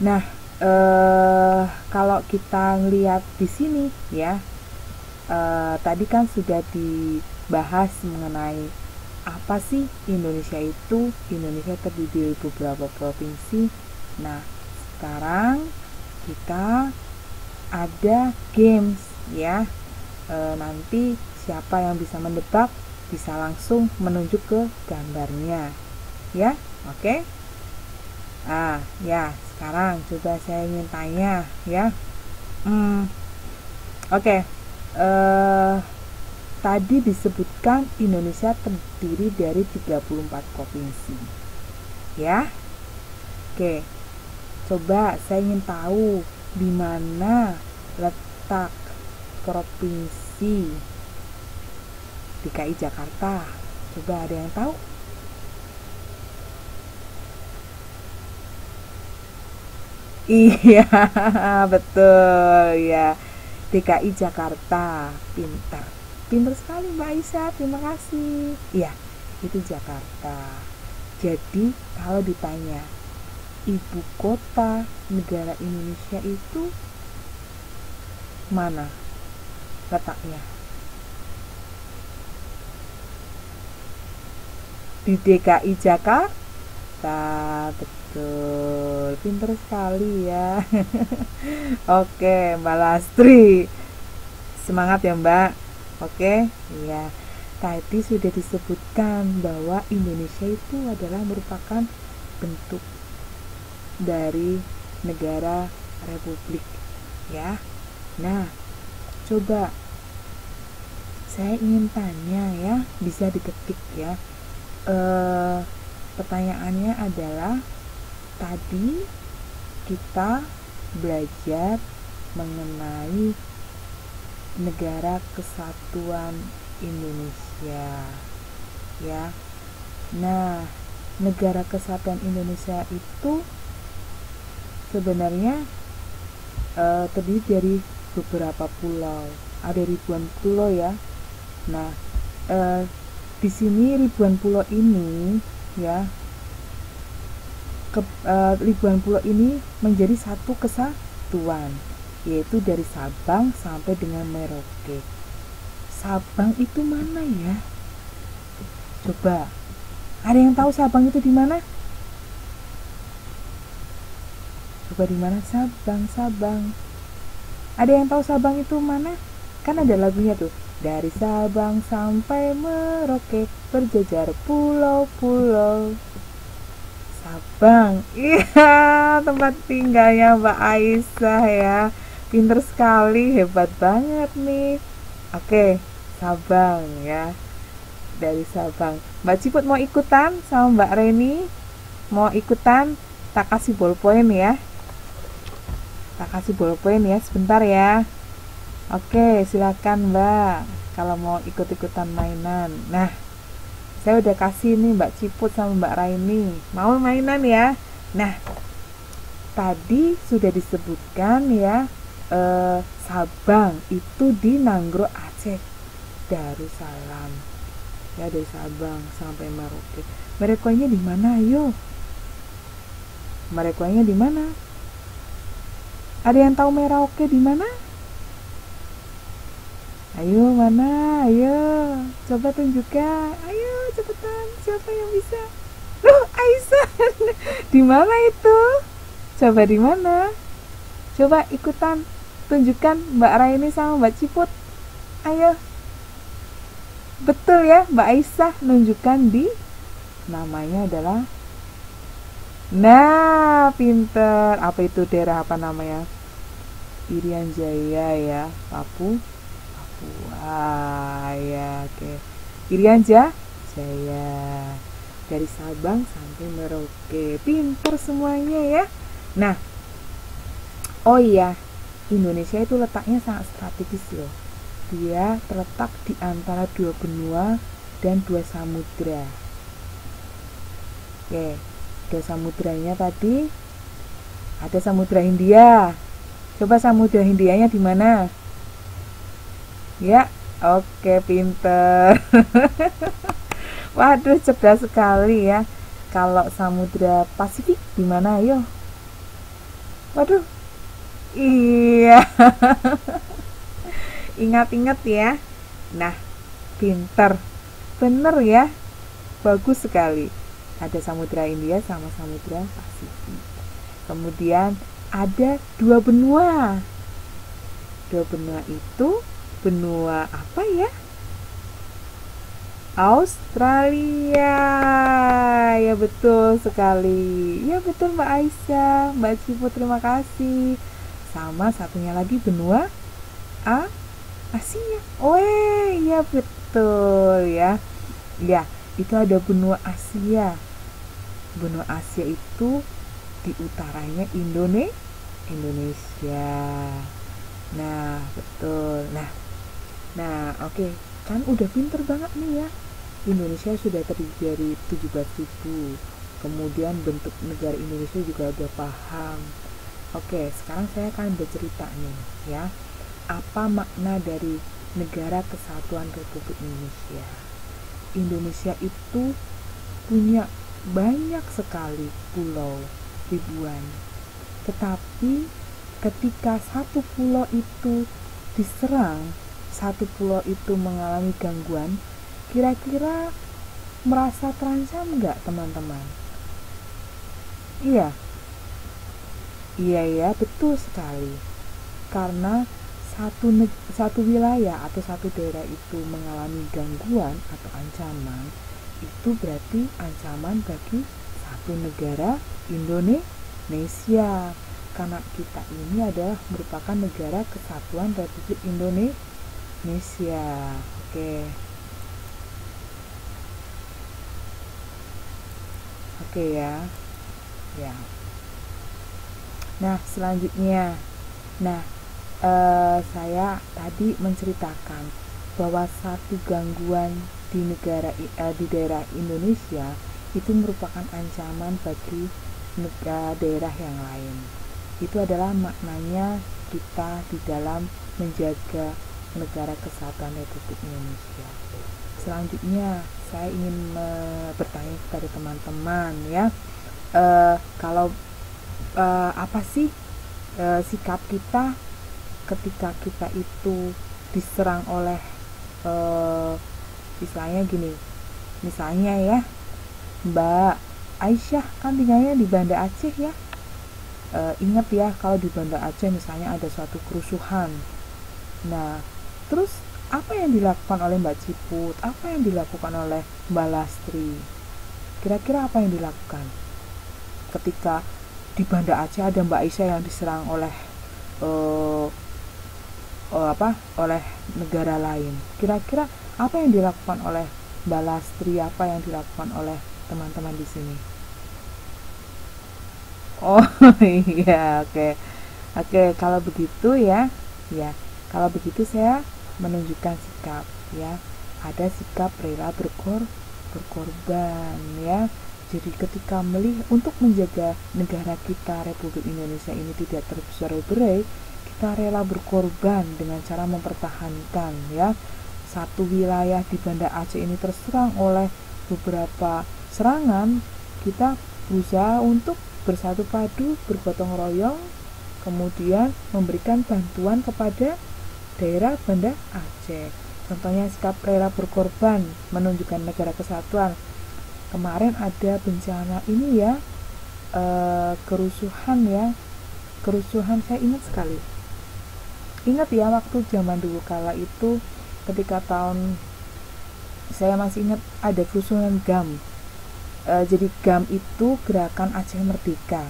Nah, kalau kita lihat di sini ya, tadi kan sudah dibahas mengenai apa sih Indonesia itu. Indonesia terdiri dari beberapa provinsi. Nah, sekarang kita ada games ya. Nanti siapa yang bisa mendebak bisa langsung menunjuk ke gambarnya ya. Oke. Ya, sekarang coba saya ingin tanya ya. Oke. Tadi disebutkan Indonesia terdiri dari 34 provinsi ya. Oke. Coba saya ingin tahu di mana letak provinsi DKI Jakarta. Coba ada yang tahu? Iya, betul ya. DKI Jakarta. Pintar. Pintar sekali Mbak Aisyah, terima kasih. Iya, itu Jakarta. Jadi, kalau ditanya ibu kota negara Indonesia itu mana letaknya? Di DKI Jakarta. Betul, pinter sekali ya. Oke, Mbak Lastri, semangat ya Mbak. Oke, ya. Tadi sudah disebutkan bahwa Indonesia itu adalah merupakan bentuk dari negara republik ya. Nah, coba saya ingin tanya ya, bisa diketik ya. Pertanyaannya adalah, tadi kita belajar mengenai Negara Kesatuan Indonesia ya. Nah, Negara Kesatuan Indonesia itu sebenarnya terdiri dari beberapa pulau. Ada ribuan pulau ya. Nah, di sini ribuan pulau ini ya, ribuan pulau ini menjadi satu kesatuan, yaitu dari Sabang sampai dengan Merauke. Sabang itu mana ya? Coba, ada yang tahu Sabang itu di mana? Coba di mana Sabang? Sabang. Ada yang tahu Sabang itu mana? Kan ada lagunya tuh. Dari Sabang sampai Merauke berjejar pulau-pulau. Sabang. Iya, tempat tinggalnya Mbak Aisyah ya. Pinter sekali, hebat banget nih. Oke, Sabang ya. dari Sabang. Mbak Ciput mau ikutan sama Mbak Reni? Mau ikutan? Tak kasih ballpoint ya. Tak kasih ballpoint ya, sebentar ya. Oke, silakan Mbak kalau mau ikut-ikutan mainan. Nah, saya udah kasih nih Mbak Ciput sama Mbak Raini. Mau mainan ya? Nah, tadi sudah disebutkan ya, Sabang itu di Nanggro Aceh Darussalam ya, dari Sabang sampai Merauke. Merauke-nya di mana? Ayo, Merauke-nya di mana? Ada yang tahu Merauke di mana? Ayo, mana? Ayo, coba tunjukkan. Ayo, cepetan. Siapa yang bisa? Loh, Aisyah. Di mana itu? Coba di mana? Coba ikutan. Tunjukkan Mbak Raini sama Mbak Ciput. Ayo. Betul ya, Mbak Aisyah nunjukkan di, namanya adalah, nah, pinter. Apa itu daerah apa namanya? Irian Jaya ya, Papua ya, oke. Irian Jaya dari Sabang sampai Merauke. Pinter semuanya ya. Nah, oh iya, Indonesia itu letaknya sangat strategis loh. Dia terletak di antara 2 benua dan 2 samudra. Oke, 2 samudranya tadi ada Samudra Hindia. Coba Samudra Hindianya di mana? Ya, oke, pinter. Waduh, cerdas sekali ya. Kalau Samudra Pasifik di mana? Ayo. Waduh. Iya. Ingat-ingat ya. Nah, pinter. Bener ya. Bagus sekali. Ada Samudra India sama Samudra Pasifik. Kemudian ada 2 benua. 2 benua itu benua apa ya? Australia. Ya, betul sekali. Ya, betul Mbak Aisyah. Mbak Ciput, terima kasih. Sama satunya lagi benua Asia. Oh iya, betul ya. Ya, itu ada benua Asia. Benua Asia itu di utaranya Indonesia. Nah, betul. Nah, oke. Kan udah pinter banget nih ya. Indonesia sudah terdiri dari 17.000. Kemudian bentuk negara Indonesia juga udah paham. Oke, sekarang saya akan bercerita nih ya. Apa makna dari Negara Kesatuan Republik Indonesia? Indonesia itu punya banyak sekali pulau, ribuan. Tetapi ketika satu pulau itu diserang, satu pulau itu mengalami gangguan, kira-kira merasa terancam nggak teman-teman? Iya ya, betul sekali. Karena satu wilayah atau satu daerah itu mengalami gangguan atau ancaman, itu berarti ancaman bagi satu negara Indonesia. Karena kita ini adalah merupakan Negara Kesatuan Republik Indonesia. Oke ya. Nah, selanjutnya, saya tadi menceritakan bahwa satu gangguan di daerah Indonesia itu merupakan ancaman bagi daerah yang lain. Itu adalah maknanya kita di dalam menjaga Negara Kesatuan Republik Indonesia. Selanjutnya, saya ingin bertanya kepada teman-teman ya, kalau apa sih sikap kita ketika kita itu diserang oleh misalnya ya, Mbak Aisyah kan tinggalnya di Banda Aceh ya. Ingat ya, kalau di Banda Aceh misalnya ada suatu kerusuhan. Nah, terus apa yang dilakukan oleh Mbak Ciput? Apa yang dilakukan oleh Mbak Lastri? Kira-kira apa yang dilakukan ketika di Banda Aceh ada Mbak Aisyah yang diserang oleh oleh negara lain? Kira-kira apa yang dilakukan oleh Mbak Lastri, apa yang dilakukan oleh teman-teman di sini? Oh iya, oke. Oke, kalau begitu ya, kalau begitu saya menunjukkan sikap ya. Ada sikap rela berkorban ya. Jadi ketika untuk menjaga negara kita Republik Indonesia ini tidak tercerai-berai, kita rela berkorban dengan cara mempertahankan ya. Satu wilayah di Banda Aceh ini terserang oleh beberapa serangan, kita berusaha untuk bersatu padu, bergotong royong, kemudian memberikan bantuan kepada daerah Banda Aceh. Contohnya sikap rela berkorban menunjukkan negara kesatuan. Kemarin ada bencana ini ya, kerusuhan ya, saya ingat sekali. Ingat ya, waktu zaman dulu kala itu, ketika saya masih ingat ada kerusuhan GAM. Jadi GAM itu Gerakan Aceh Merdeka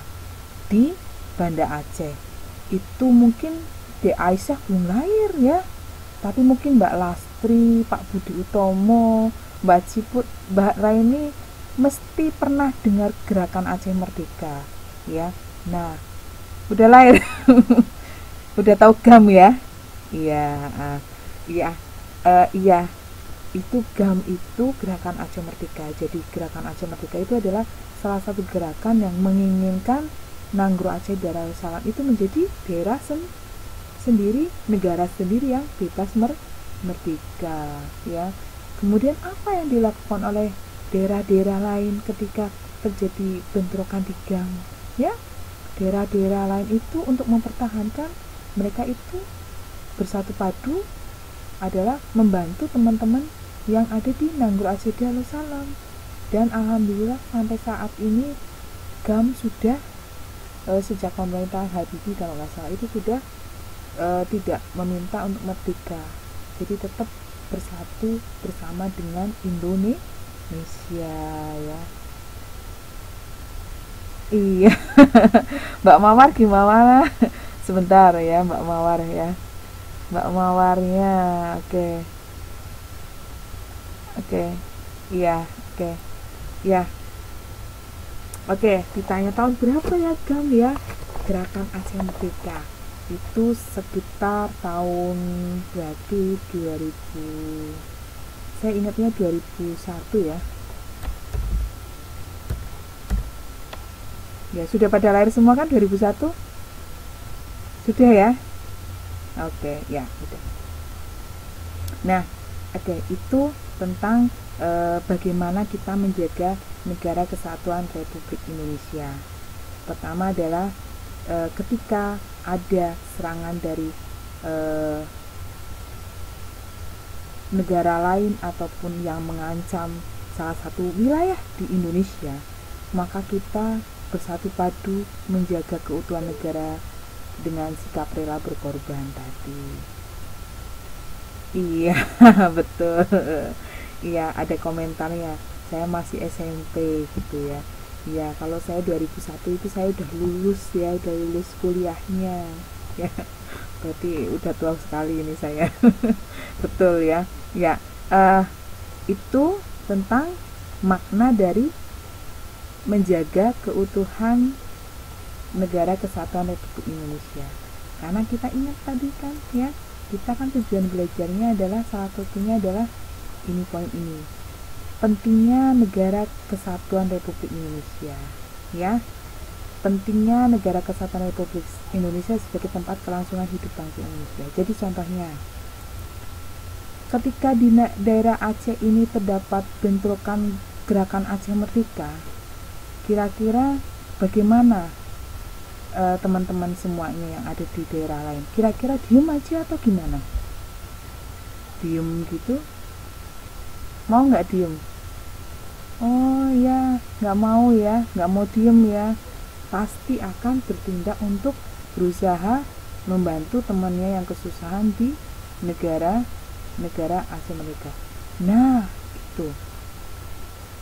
di Banda Aceh. Itu mungkin Dek Aisyah belum lahir ya, tapi mungkin Mbak Lastri, Pak Budi Utomo, Mbak Ciput, Mbak Raini mesti pernah dengar Gerakan Aceh Merdeka ya. Nah, udah lahir. Udah tahu GAM ya? Iya, itu GAM itu Gerakan Aceh Merdeka. Jadi Gerakan Aceh Merdeka itu adalah salah satu gerakan yang menginginkan Nanggro Aceh Darussalam itu menjadi daerah sendiri, negara sendiri yang bebas merdeka ya. Kemudian apa yang dilakukan oleh daerah-daerah lain ketika terjadi bentrokan di GAM ya? Daerah-daerah lain itu untuk mempertahankan, mereka itu bersatu padu adalah membantu teman-teman yang ada di Nanggro Aceh Darussalam. Dan alhamdulillah sampai saat ini GAM sudah sejak pemerintah Habibie kalau nggak salah itu sudah tidak meminta untuk merdeka, jadi tetap bersatu bersama dengan Indonesia ya. Iya. Mbak Mawar gimana? Sebentar ya, Mbak Mawar ya. Mbak Mawarnya, oke. Iya, oke. Ya, oke. Ditanya tahun berapa ya GAM ya? Gerakan Aceh Merdeka itu sekitar tahun berarti 2000, saya ingatnya 2001 ya. Ya, sudah pada lahir semua kan 2001? Sudah ya? Oke, ya, sudah. Nah, itu tentang bagaimana kita menjaga negara kesatuan Republik Indonesia. Pertama adalah ketika ada serangan dari negara lain ataupun yang mengancam salah satu wilayah di Indonesia, maka kita bersatu padu menjaga keutuhan negara dengan sikap rela berkorban tadi. Iya, betul. Iya, ada komentarnya, saya masih SMP gitu ya. Ya, kalau saya 2001 itu saya udah lulus ya, udah lulus kuliahnya ya. Berarti udah tua sekali ini saya. Betul ya. Ya, itu tentang makna dari menjaga keutuhan negara kesatuan Republik Indonesia. Karena kita ingat tadi kan ya, kita kan tujuan belajarnya adalah salah satunya adalah ini, poin ini, pentingnya negara kesatuan Republik Indonesia ya, pentingnya negara kesatuan Republik Indonesia sebagai tempat kelangsungan hidup bangsa Indonesia. Jadi contohnya, ketika di daerah Aceh ini terdapat bentrokan Gerakan Aceh Merdeka, kira-kira bagaimana teman-teman semuanya yang ada di daerah lain? Kira-kira diem aja atau gimana? Diem gitu? Mau nggak diem? Oh ya, nggak mau ya, nggak mau diem ya. Pasti akan bertindak untuk berusaha membantu temannya yang kesusahan di negara Aceh Merdeka. Nah, itu.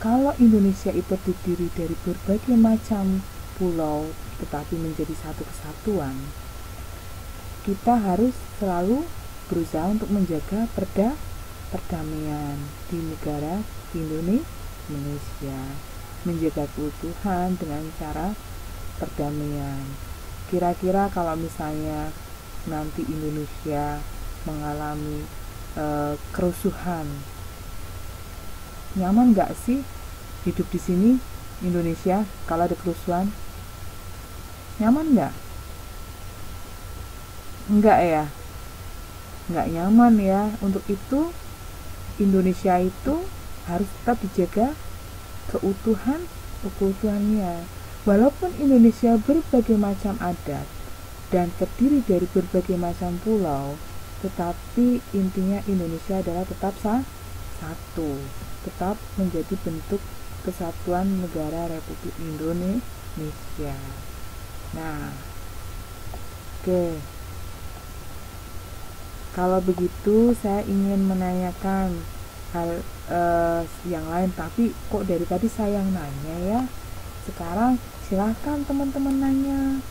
Kalau Indonesia itu terdiri dari berbagai macam pulau tetapi menjadi satu kesatuan, kita harus selalu berusaha untuk menjaga perdamaian di negara Indonesia, menjaga keutuhan dengan cara perdamaian. Kira-kira kalau misalnya nanti Indonesia mengalami kerusuhan, nyaman nggak sih hidup di sini Indonesia kalau ada kerusuhan? Nyaman nggak? Enggak ya, nggak nyaman ya. Untuk itu Indonesia itu harus tetap dijaga keutuhannya. Walaupun Indonesia berbagai macam adat dan terdiri dari berbagai macam pulau, tetapi intinya Indonesia adalah tetap satu, tetap menjadi bentuk kesatuan negara Republik Indonesia. Nah, oke. Kalau begitu saya ingin menanyakan hal yang lain, tapi kok dari tadi saya yang nanya ya. Sekarang silahkan teman-teman nanya,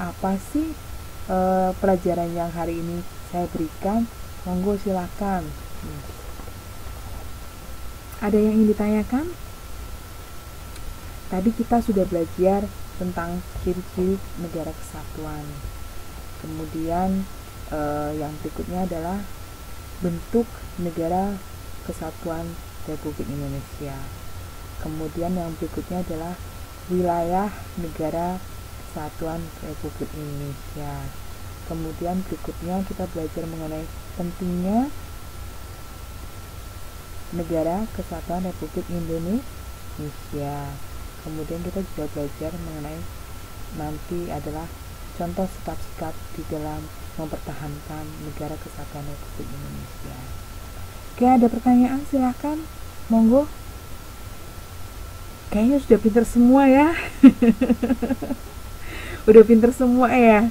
apa sih pelajaran yang hari ini saya berikan? Monggo silahkan. Ada yang ingin ditanyakan? Tadi kita sudah belajar tentang ciri-ciri negara kesatuan. Kemudian yang berikutnya adalah bentuk negara kesatuan Republik Indonesia. Kemudian yang berikutnya adalah wilayah negara kesatuan Republik Indonesia. Kemudian berikutnya kita belajar mengenai pentingnya negara kesatuan Republik Indonesia. Kemudian kita juga belajar mengenai nanti adalah contoh sikap-sikap di dalam mempertahankan negara kesatuan Republik Indonesia. Oke, ada pertanyaan? Silahkan, monggo. Kayaknya sudah pinter semua ya. Udah pinter semua ya.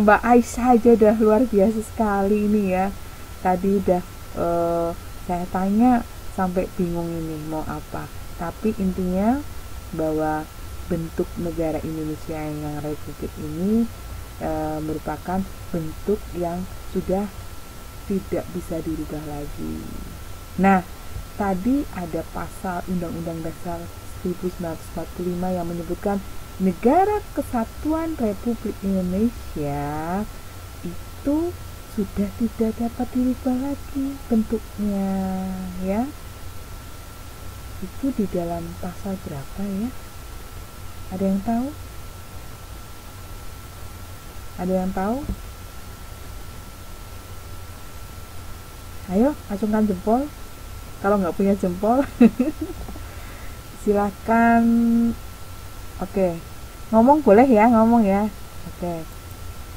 Mbak Aisyah aja udah luar biasa sekali ini ya. Tadi udah saya tanya sampai bingung ini mau apa. Tapi intinya bahwa bentuk negara Indonesia yang Republik ini merupakan bentuk yang sudah tidak bisa dirubah lagi. Nah, tadi ada pasal Undang-Undang Dasar 1945 yang menyebutkan negara kesatuan Republik Indonesia itu sudah tidak dapat dirubah lagi bentuknya ya. Itu di dalam pasal berapa ya? Ada yang tahu? Ada yang tahu? Ayo, acungkan jempol. Kalau nggak punya jempol, silakan. Oke, ngomong boleh ya, ngomong ya. Oke,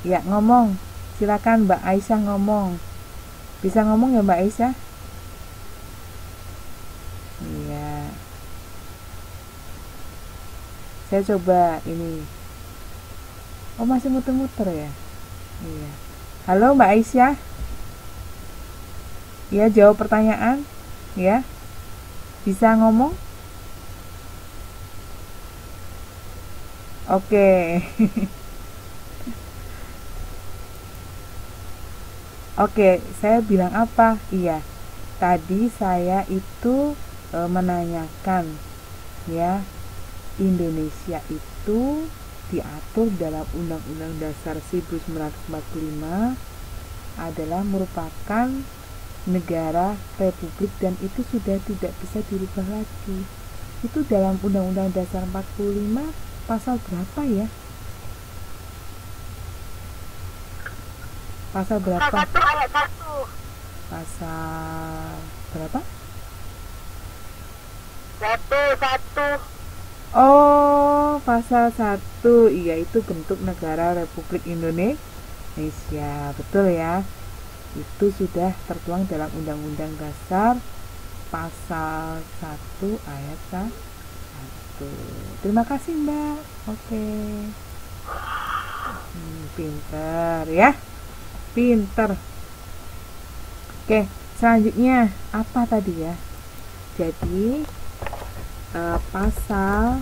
ya ngomong. Silakan Mbak Aisyah ngomong. Bisa ngomong ya Mbak Aisyah? Iya. Saya coba ini. Oh, masih muter-muter ya? Iya. Halo Mbak Aisyah. Ya, jawab pertanyaan. Ya. Bisa ngomong? Oke. Oke, saya bilang apa? Iya. Tadi saya itu menanyakan ya, Indonesia itu diatur dalam Undang-Undang Dasar 1945 adalah merupakan negara republik dan itu sudah tidak bisa dirubah lagi. Itu dalam Undang-Undang Dasar 45 pasal berapa ya? Pasal berapa? Pasal 1 ayat 1. Pasal berapa? 1. Oh, pasal 1. Iya, itu bentuk negara Republik Indonesia. Betul ya. Itu sudah tertuang dalam Undang-Undang Dasar pasal 1 ayat 1. Terima kasih Mbak. Oke. Pinter ya. Pinter. Oke, selanjutnya apa tadi ya? Jadi pasal.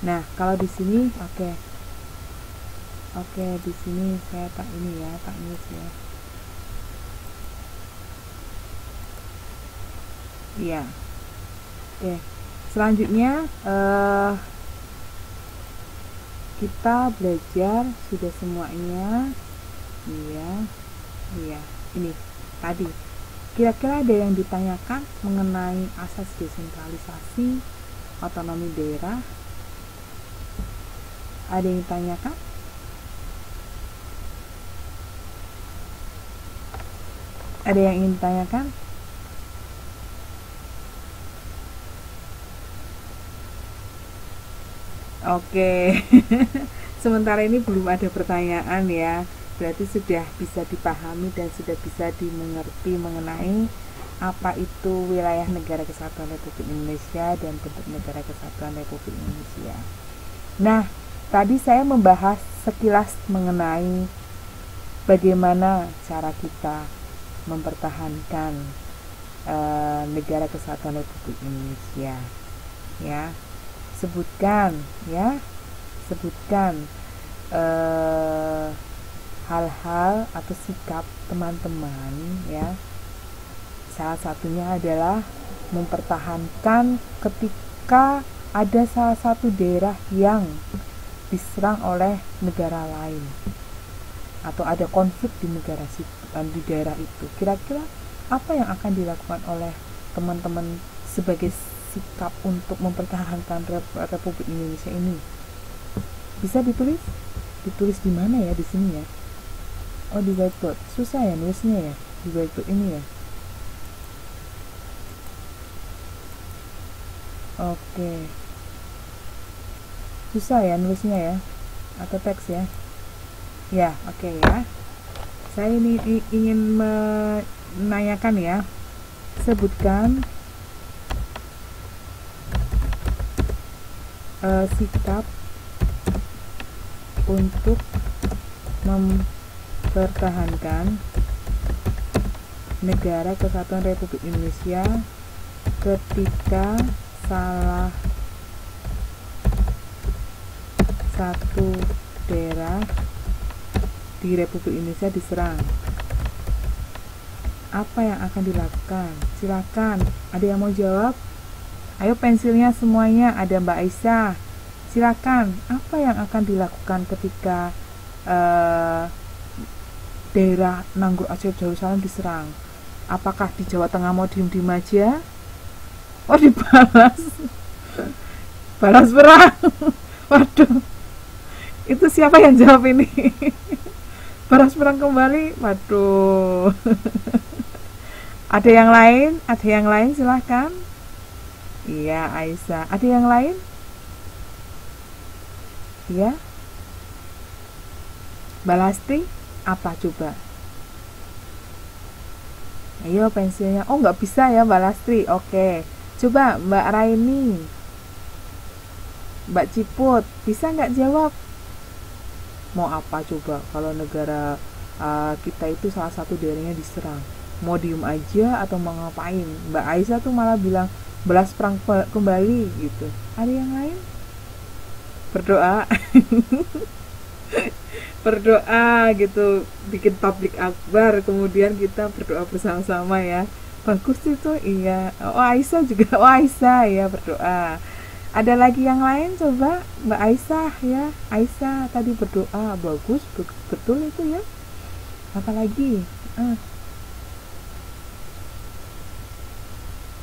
Nah, kalau di sini oke, di sini saya tak ini ya, tak nulis ya. Iya. Oke. Selanjutnya kita belajar sudah semuanya. Iya. Iya. Ini tadi. Kira-kira ada yang ditanyakan mengenai asas desentralisasi otonomi daerah? Ada yang ditanyakan? Ada yang ingin ditanyakan? Oke. Sementara ini belum ada pertanyaan ya. Berarti sudah bisa dipahami dan sudah bisa dimengerti mengenai apa itu wilayah negara kesatuan Republik Indonesia dan bentuk negara kesatuan Republik Indonesia. Nah, tadi saya membahas sekilas mengenai bagaimana cara kita mempertahankan negara kesatuan Republik Indonesia. Ya, sebutkan hal-hal atau sikap teman-teman ya. Salah satunya adalah mempertahankan ketika ada salah satu daerah yang diserang oleh negara lain atau ada konflik di di daerah itu. Kira-kira apa yang akan dilakukan oleh teman-teman sebagai sikap untuk mempertahankan Republik Indonesia ini? Bisa ditulis? Ditulis di mana ya, di sini ya? Oh, di whiteboard. Susah ya nulisnya ya di whiteboard ini ya. Oke. Susah ya nulisnya ya, atau teks ya? Ya, oke ya. Saya ini ingin menanyakan ya. Sebutkan sikap untuk mempertahankan negara kesatuan Republik Indonesia ketika salah satu daerah di Republik Indonesia diserang. Apa yang akan dilakukan? Silakan, ada yang mau jawab? Ayo pensilnya semuanya. Ada Mbak Aisyah. Silakan, apa yang akan dilakukan ketika daerah Nanggur Aceh Darussalam diserang? Apakah di Jawa Tengah mau diem-diem aja? Oh, dibalas. Balas perang. Waduh, itu siapa yang jawab ini? Balas perang kembali. Waduh. Ada yang lain? Ada yang lain, silahkan. Iya, Aisyah. Ada yang lain? Iya. Balasti, apa coba? Ayo pensilnya. Oh, nggak bisa ya Mbak Lastri. Oke. Coba Mbak Raini, Mbak Ciput, bisa nggak jawab? Mau apa coba kalau negara kita itu salah satu daerahnya diserang? Mau diem aja atau mau ngapain? Mbak Aisyah tuh malah bilang balas perang kembali gitu. Ada yang lain? Berdoa. Berdoa gitu, bikin tablik akbar, kemudian kita berdoa bersama-sama ya. Bagus itu, iya. Oh, Aisyah juga. Oh, Aisyah ya, berdoa. Ada lagi yang lain? Coba Mbak Aisyah ya. Aisyah tadi berdoa. Bagus, betul itu ya. Apa lagi?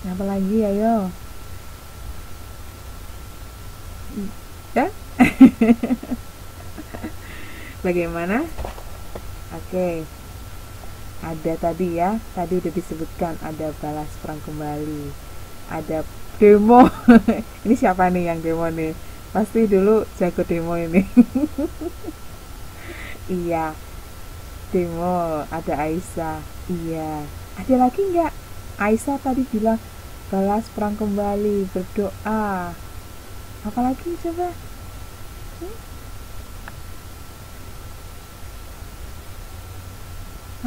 Apa lagi, ayo. Ya. Bagaimana? Oke. Ada tadi ya, tadi udah disebutkan, ada balas perang kembali, ada demo. Ini siapa nih yang demo nih? Pasti dulu jago demo ini. Iya, demo. Ada Aisyah. Iya. Ada lagi nggak? Aisyah tadi bilang balas perang kembali, berdoa. Apalagi coba?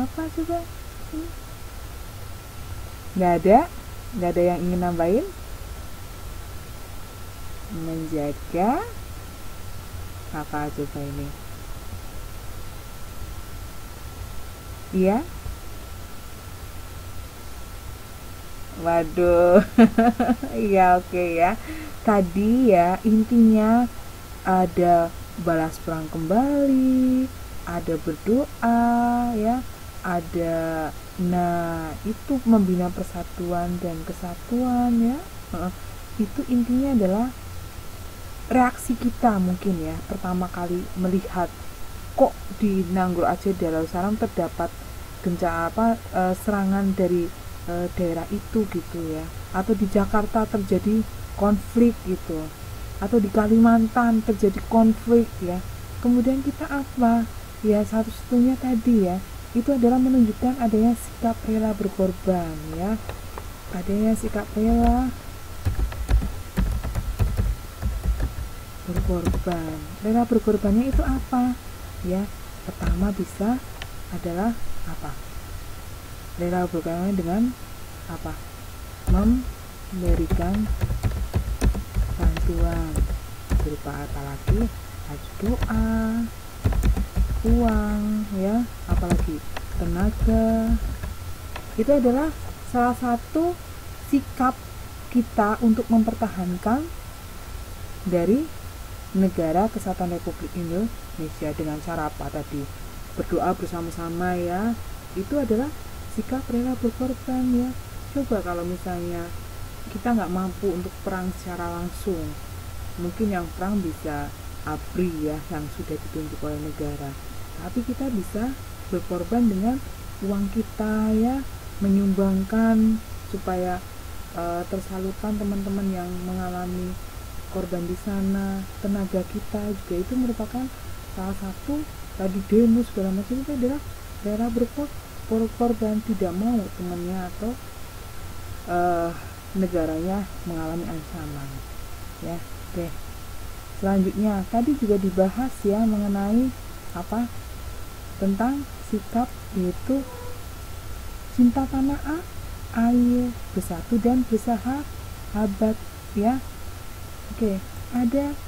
Apa coba? Nggak ada yang ingin nambahin? Menjaga apa coba ini? Iya. Waduh. Iya, oke ya. Tadi ya intinya ada balas perang kembali, ada berdoa ya, ada, nah itu membina persatuan dan kesatuan ya. Itu intinya adalah reaksi kita mungkin ya, pertama kali melihat kok di Nanggro Aceh Darussalam terdapat serangan dari daerah itu gitu ya, atau di Jakarta terjadi konflik gitu, atau di Kalimantan terjadi konflik ya. Kemudian kita apa ya, satu-satunya tadi ya, itu adalah menunjukkan adanya sikap rela berkorban ya, adanya sikap rela berkorban. Rela berkorbannya itu apa ya? Pertama bisa adalah apa? Rela berkorban dengan apa? Memberikan bantuan berupa apa lagi? Doa, uang ya, apalagi tenaga. Itu adalah salah satu sikap kita untuk mempertahankan dari negara kesatuan Republik Indonesia. Dengan cara apa tadi? Berdoa bersama-sama ya. Itu adalah sikap rela berkorban ya. Coba kalau misalnya kita nggak mampu untuk perang secara langsung, mungkin yang perang bisa ABRI ya, yang sudah ditunjuk oleh negara, tapi kita bisa berkorban dengan uang kita ya, menyumbangkan supaya tersalurkan teman-teman yang mengalami korban di sana. Tenaga kita juga itu merupakan salah satu, tadi demo segala macam itu adalah rela berkorban, tidak mau temannya atau negaranya mengalami ancaman ya. Oke, selanjutnya tadi juga dibahas ya mengenai apa, tentang sikap yaitu cinta tanah air, bersatu dan bersahabat ya. Oke, ada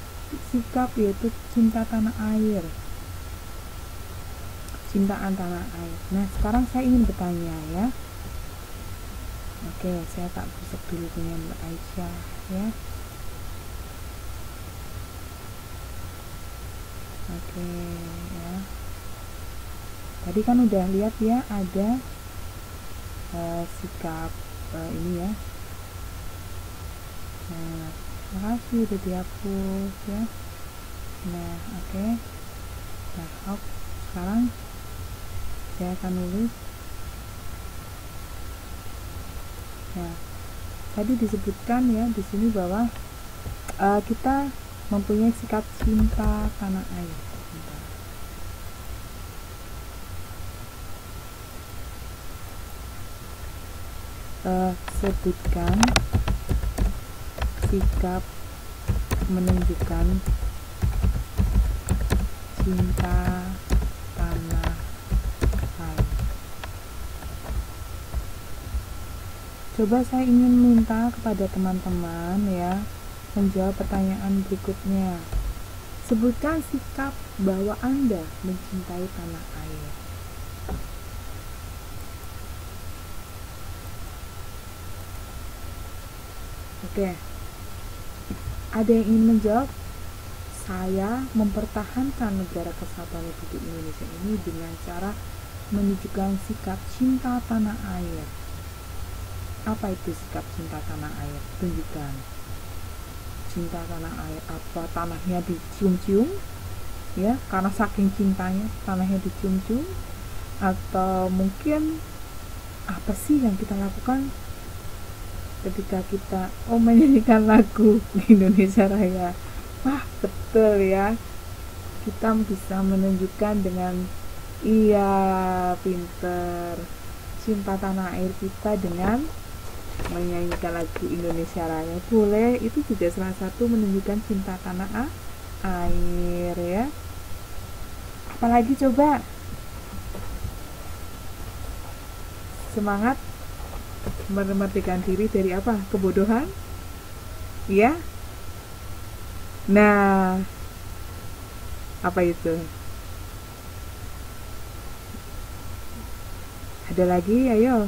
sikap yaitu cinta tanah air, cintaan tanah air. Nah, sekarang saya ingin bertanya ya. Oke, saya tak busuk dulu dengan Mbak Aisyah ya. Oke ya. Tadi kan udah lihat ya, ada sikap ini ya. Nah, terima kasih udah dihapus ya. Nah, oke. Nah, sekarang saya akan nulis. Nah, tadi disebutkan ya di sini bahwa kita mempunyai sikap cinta tanah air. Sebutkan sikap menunjukkan cinta tanah air. Coba saya ingin minta kepada teman-teman ya menjawab pertanyaan berikutnya. Sebutkan sikap bahwa Anda mencintai tanah air. Oke. Ada yang ingin menjawab? Saya mempertahankan negara kesatuan Republik Indonesia ini dengan cara menunjukkan sikap cinta tanah air. Apa itu sikap cinta tanah air? Tunjukkan. Cinta tanah air apa? Tanahnya dicium-cium ya, karena saking cintanya tanahnya dicium-cium, atau mungkin apa sih yang kita lakukan ketika kita menyanyikan lagu Indonesia Raya? Wah, betul ya, kita bisa menunjukkan dengan pinter, cinta tanah air kita dengan menyanyikan lagu Indonesia Raya. Boleh, itu juga salah satu menunjukkan cinta tanah air ya. Apalagi coba? Semangat memerdekakan diri dari apa? Kebodohan ya. Nah, apa itu? Ada lagi, ayo.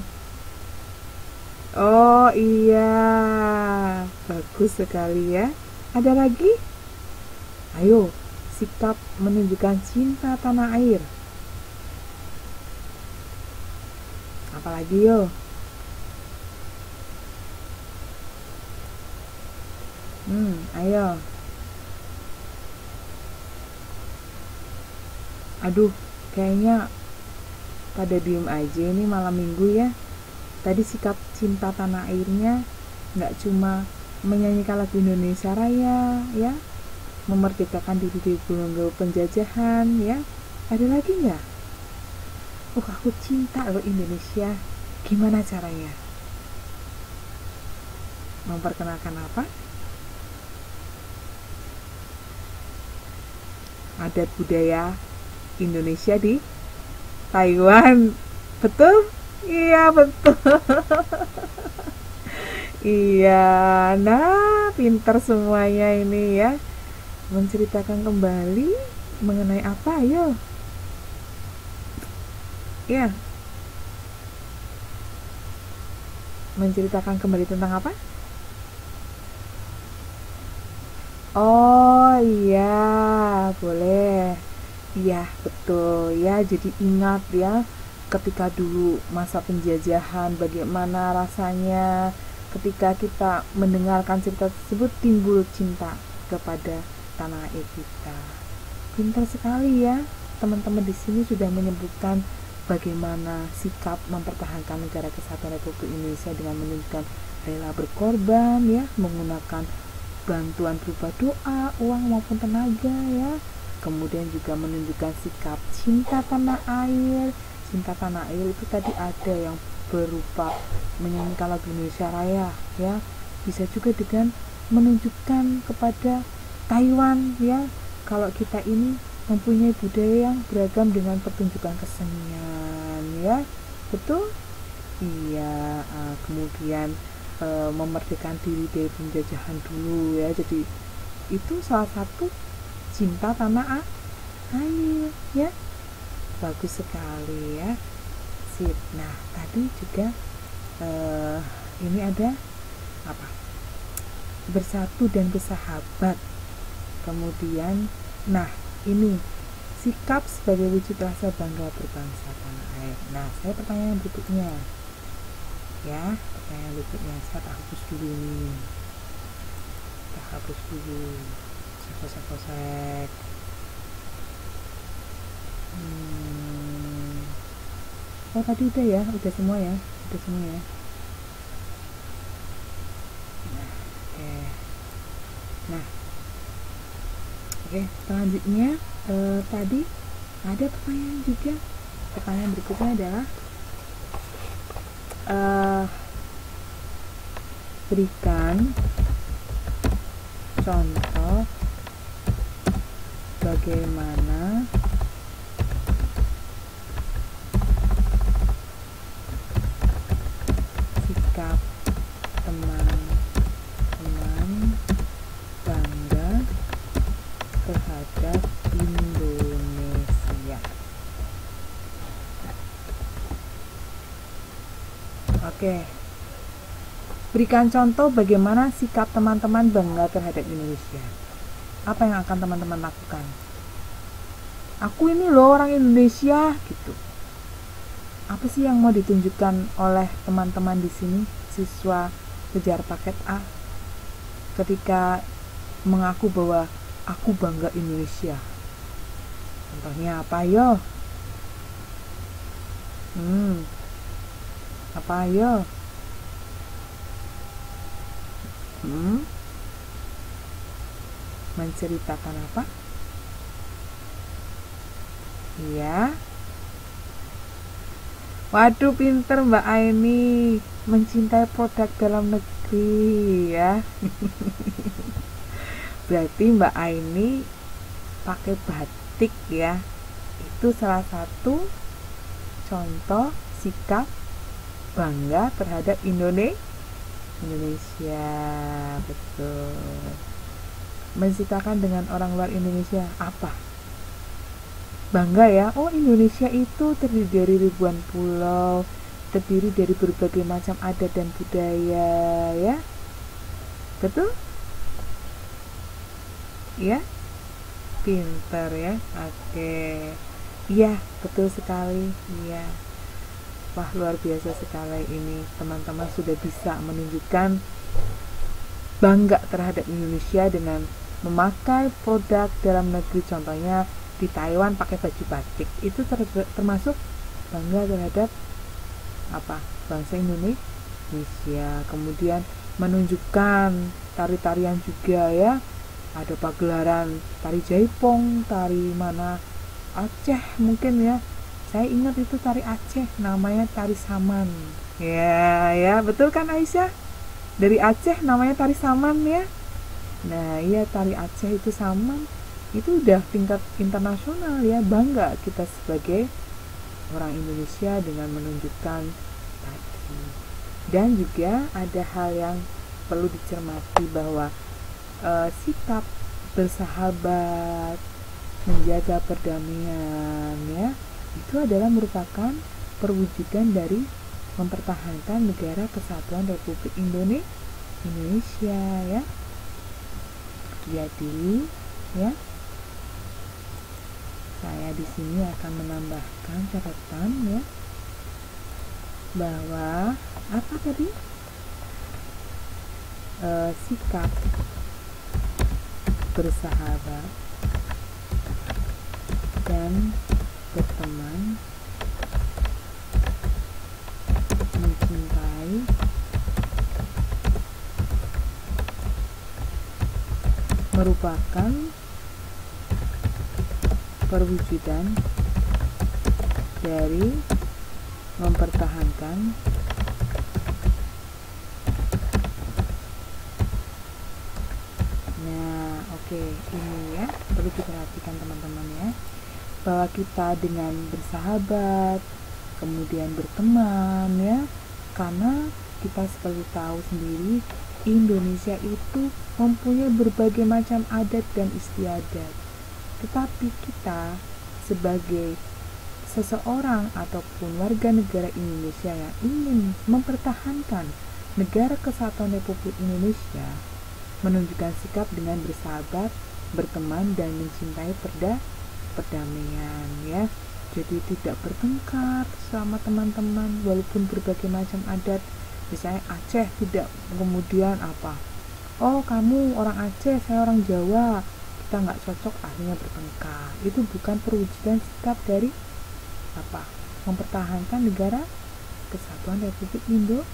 Oh iya, bagus sekali ya. Ada lagi? Ayo, sikap menunjukkan cinta tanah air. Apalagi yo? Ayo. Aduh, kayaknya pada diem aja ini malam minggu ya. Tadi sikap cinta tanah airnya nggak cuma menyanyikan lagu Indonesia Raya ya, memerdekakan diri dari belenggu penjajahan ya. Ada lagi nggak? Oh, aku cinta loh Indonesia. Gimana caranya? Memperkenalkan apa? Adat budaya Indonesia di Taiwan. Betul? Iya, betul. Iya, nah pintar semuanya ini ya. Menceritakan kembali mengenai apa, ayo? Ya, menceritakan kembali tentang apa? Oh iya, boleh. Iya, betul ya. Jadi ingat ya, ketika dulu masa penjajahan bagaimana rasanya ketika kita mendengarkan cerita tersebut timbul cinta kepada tanah air kita. Pintar sekali ya. Teman-teman di sini sudah menyebutkan bagaimana sikap mempertahankan negara kesatuan Republik Indonesia dengan menunjukkan rela berkorban ya, menggunakan bantuan berupa doa, uang maupun tenaga ya. Kemudian juga menunjukkan sikap cinta tanah air. Cinta tanah air itu tadi ada yang berupa menyanyikan lagu Indonesia Raya ya. Bisa juga dengan menunjukkan kepada Taiwan ya, kalau kita ini mempunyai budaya yang beragam dengan pertunjukan kesenian ya. Betul? Iya, kemudian memerdekakan diri dari penjajahan dulu ya. Jadi itu salah satu cinta tanah air ya. Bagus sekali ya. Sip. Nah, tadi juga ini ada apa? Bersatu dan bersahabat. Kemudian, nah ini sikap sebagai wujud rasa bangga berbangsa tanah air. Nah, saya pertanyaan berikutnya ya, pertanyaan berikutnya saya hapus dulu nih, kita hapus dulu, kosek. Oh tadi udah ya, udah semua ya. Nah, oke, selanjutnya tadi ada pertanyaan juga. Pertanyaan berikutnya adalah berikan contoh bagaimana sikap teman-teman bangga terhadap Indonesia. Oke. Berikan contoh bagaimana sikap teman-teman bangga terhadap Indonesia. Apa yang akan teman-teman lakukan? Aku ini loh orang Indonesia gitu. Apa sih yang mau ditunjukkan oleh teman-teman di sini, siswa kejar paket A, ketika mengaku bahwa aku bangga Indonesia? Contohnya apa yo? Apa yo? Menceritakan apa? Iya. Waduh, pinter Mbak Aini, mencintai produk dalam negeri ya. Berarti Mbak Aini pakai batik ya. Itu salah satu contoh sikap bangga terhadap Indonesia. Betul. Menceritakan dengan orang luar Indonesia apa? Bangga ya. Oh, Indonesia itu terdiri dari ribuan pulau, terdiri dari berbagai macam adat dan budaya, ya. Betul? Ya, pintar ya. Oke. Iya, betul sekali. Iya. Wah, luar biasa sekali ini. Teman-teman sudah bisa menunjukkan bangga terhadap Indonesia dengan memakai produk dalam negeri. Contohnya di Taiwan pakai baju batik. Itu termasuk bangga terhadap apa? Bangsa Indonesia. Kemudian menunjukkan tari-tarian juga, ya. Ada pagelaran tari Jaipong, tari mana Aceh mungkin, ya. Saya ingat itu tari Aceh, namanya tari Saman. Ya, betul kan Aisyah? Dari Aceh namanya tari Saman, ya. Nah, iya, tari Aceh itu Saman. Itu udah tingkat internasional, ya. Bangga kita sebagai orang Indonesia dengan menunjukkan tadi. Dan juga ada hal yang perlu dicermati bahwa sikap bersahabat, menjaga perdamaian, ya, itu adalah merupakan perwujudan dari mempertahankan negara kesatuan Republik Indonesia, ya. Jadi, ya, saya di sini akan menambahkan catatan, ya, bahwa apa tadi? Sikap bersahabat dan berteman, mencintai, merupakan perwujudan dari mempertahankan ini, ya, perlu diperhatikan teman-teman, ya, bahwa kita dengan bersahabat, kemudian berteman, ya, karena kita seperti tahu sendiri Indonesia itu mempunyai berbagai macam adat dan istiadat. Tetapi kita sebagai seseorang ataupun warga negara Indonesia yang ingin mempertahankan negara kesatuan Republik Indonesia, menunjukkan sikap dengan bersahabat, berteman, dan mencintai perdamaian, ya. Jadi tidak bertengkar sama teman-teman walaupun berbagai macam adat. Misalnya Aceh, tidak kemudian apa, oh kamu orang Aceh, saya orang Jawa, kita nggak cocok, akhirnya bertengkar. Itu bukan perwujudan sikap dari apa, mempertahankan negara kesatuan Republik Indonesia,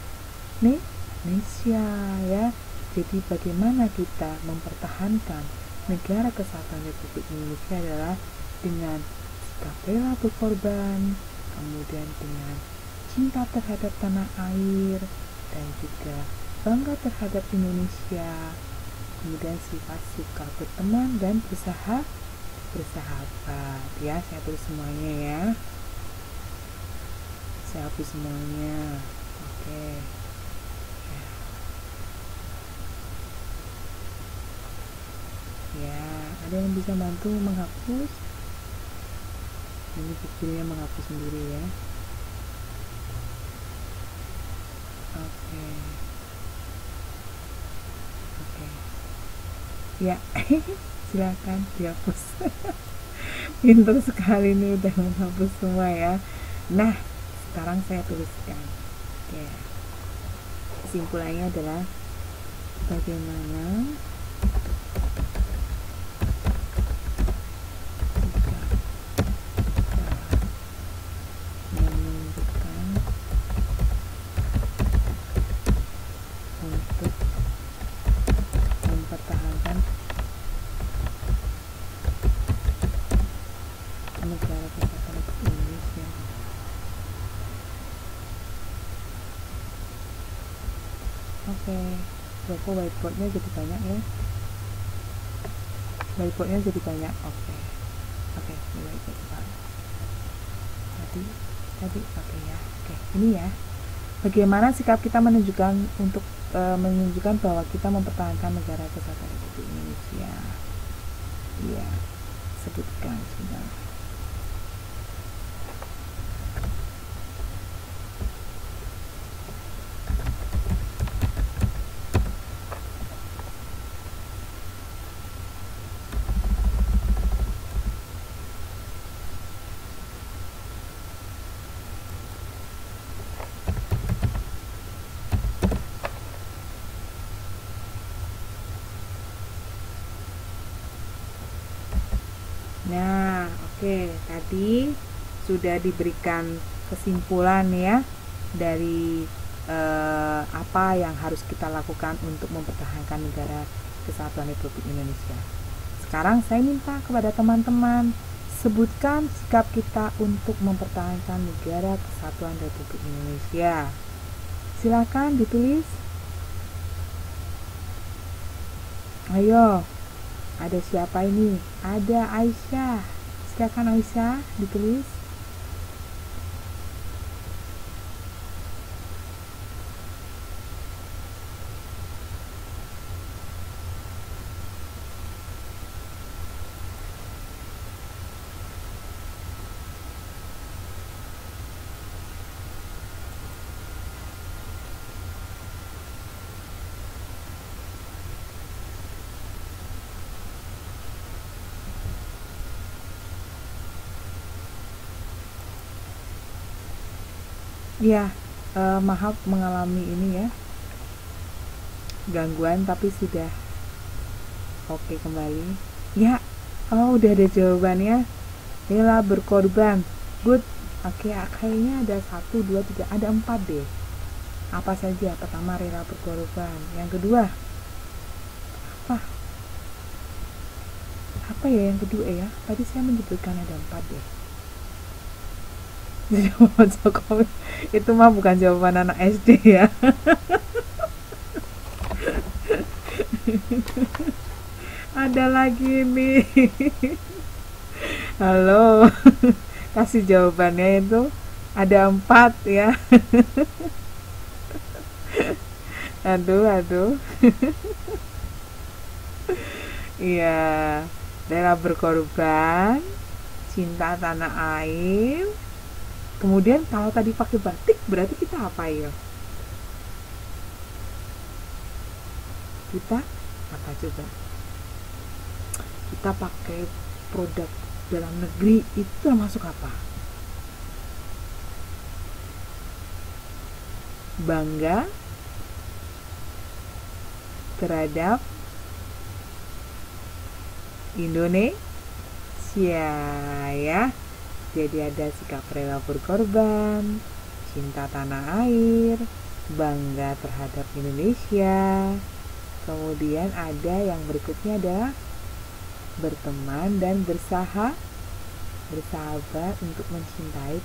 ya. Jadi bagaimana kita mempertahankan negara kesatuan Republik Indonesia adalah dengan sikap rela berkorban, kemudian dengan cinta terhadap tanah air, dan juga bangga terhadap Indonesia, kemudian sifat suka berteman dan bersahabat, ya. Saya tulis semuanya, ya. Saya hapus semuanya. Oke. Ya, ada yang bisa bantu menghapus? Ini bukunya menghapus sendiri, ya. Oke. Ya, silakan dihapus. Pintar sekali nih, udah menghapus semua, ya. Nah, sekarang saya tuliskan. Oke. Kesimpulannya adalah bagaimana negara kesatuan Republik Indonesia. Oke, Joko whiteboardnya jadi banyak, ya. Whiteboardnya jadi banyak. Oke, mulai cepat. Tadi, oke, ya. Oke, ini, ya. Bagaimana sikap kita menunjukkan bahwa kita mempertahankan negara kesatuan Republik Indonesia. Iya, sebutkan sudah. Nah, oke, tadi sudah diberikan kesimpulan ya dari apa yang harus kita lakukan untuk mempertahankan negara kesatuan Republik Indonesia. Sekarang saya minta kepada teman-teman sebutkan sikap kita untuk mempertahankan negara kesatuan Republik Indonesia. Silakan ditulis. Ayo, ada siapa ini? Ada Aisyah. Silakan Aisyah ditulis. Ya, maaf mengalami ini ya, gangguan, tapi sudah oke kembali. Ya, udah ada jawabannya. Rela berkorban. Good. Oke, kayaknya ada 1, 2, 3, ada 4 deh. Apa saja? Pertama, rela berkorban. Yang kedua, apa ya yang kedua ya? Tadi saya menyebutkan ada 4 deh. Jawaban Jokowi itu mah bukan jawaban anak SD ya. Ada lagi nih. Halo. Kasih jawabannya itu ada 4 ya. Aduh. Iya, rela berkorban, cinta tanah air. Kemudian kalau tadi pakai batik berarti kita apa ya? Kita apa coba? Kita pakai produk dalam negeri, itu termasuk apa? Bangga terhadap Indonesia ya. Jadi ada sikap rela berkorban, cinta tanah air, bangga terhadap Indonesia. Kemudian ada yang berikutnya ada berteman dan bersahabat untuk mencintai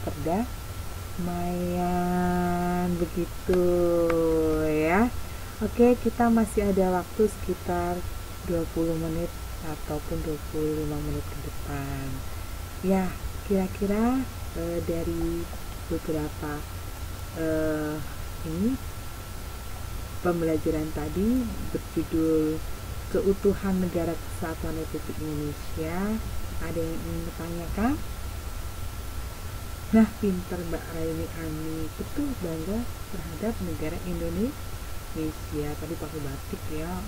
perdamaian, begitu ya. Oke, kita masih ada waktu sekitar 20 menit ataupun 25 menit ke depan. Ya, kira-kira dari beberapa ini pembelajaran tadi berjudul Keutuhan Negara Kesatuan Republik Indonesia, ada yang ingin ditanyakan? Nah, pinter Mbak Raini Ani, betul, bangga terhadap negara Indonesia. Tadi pakai batik ya,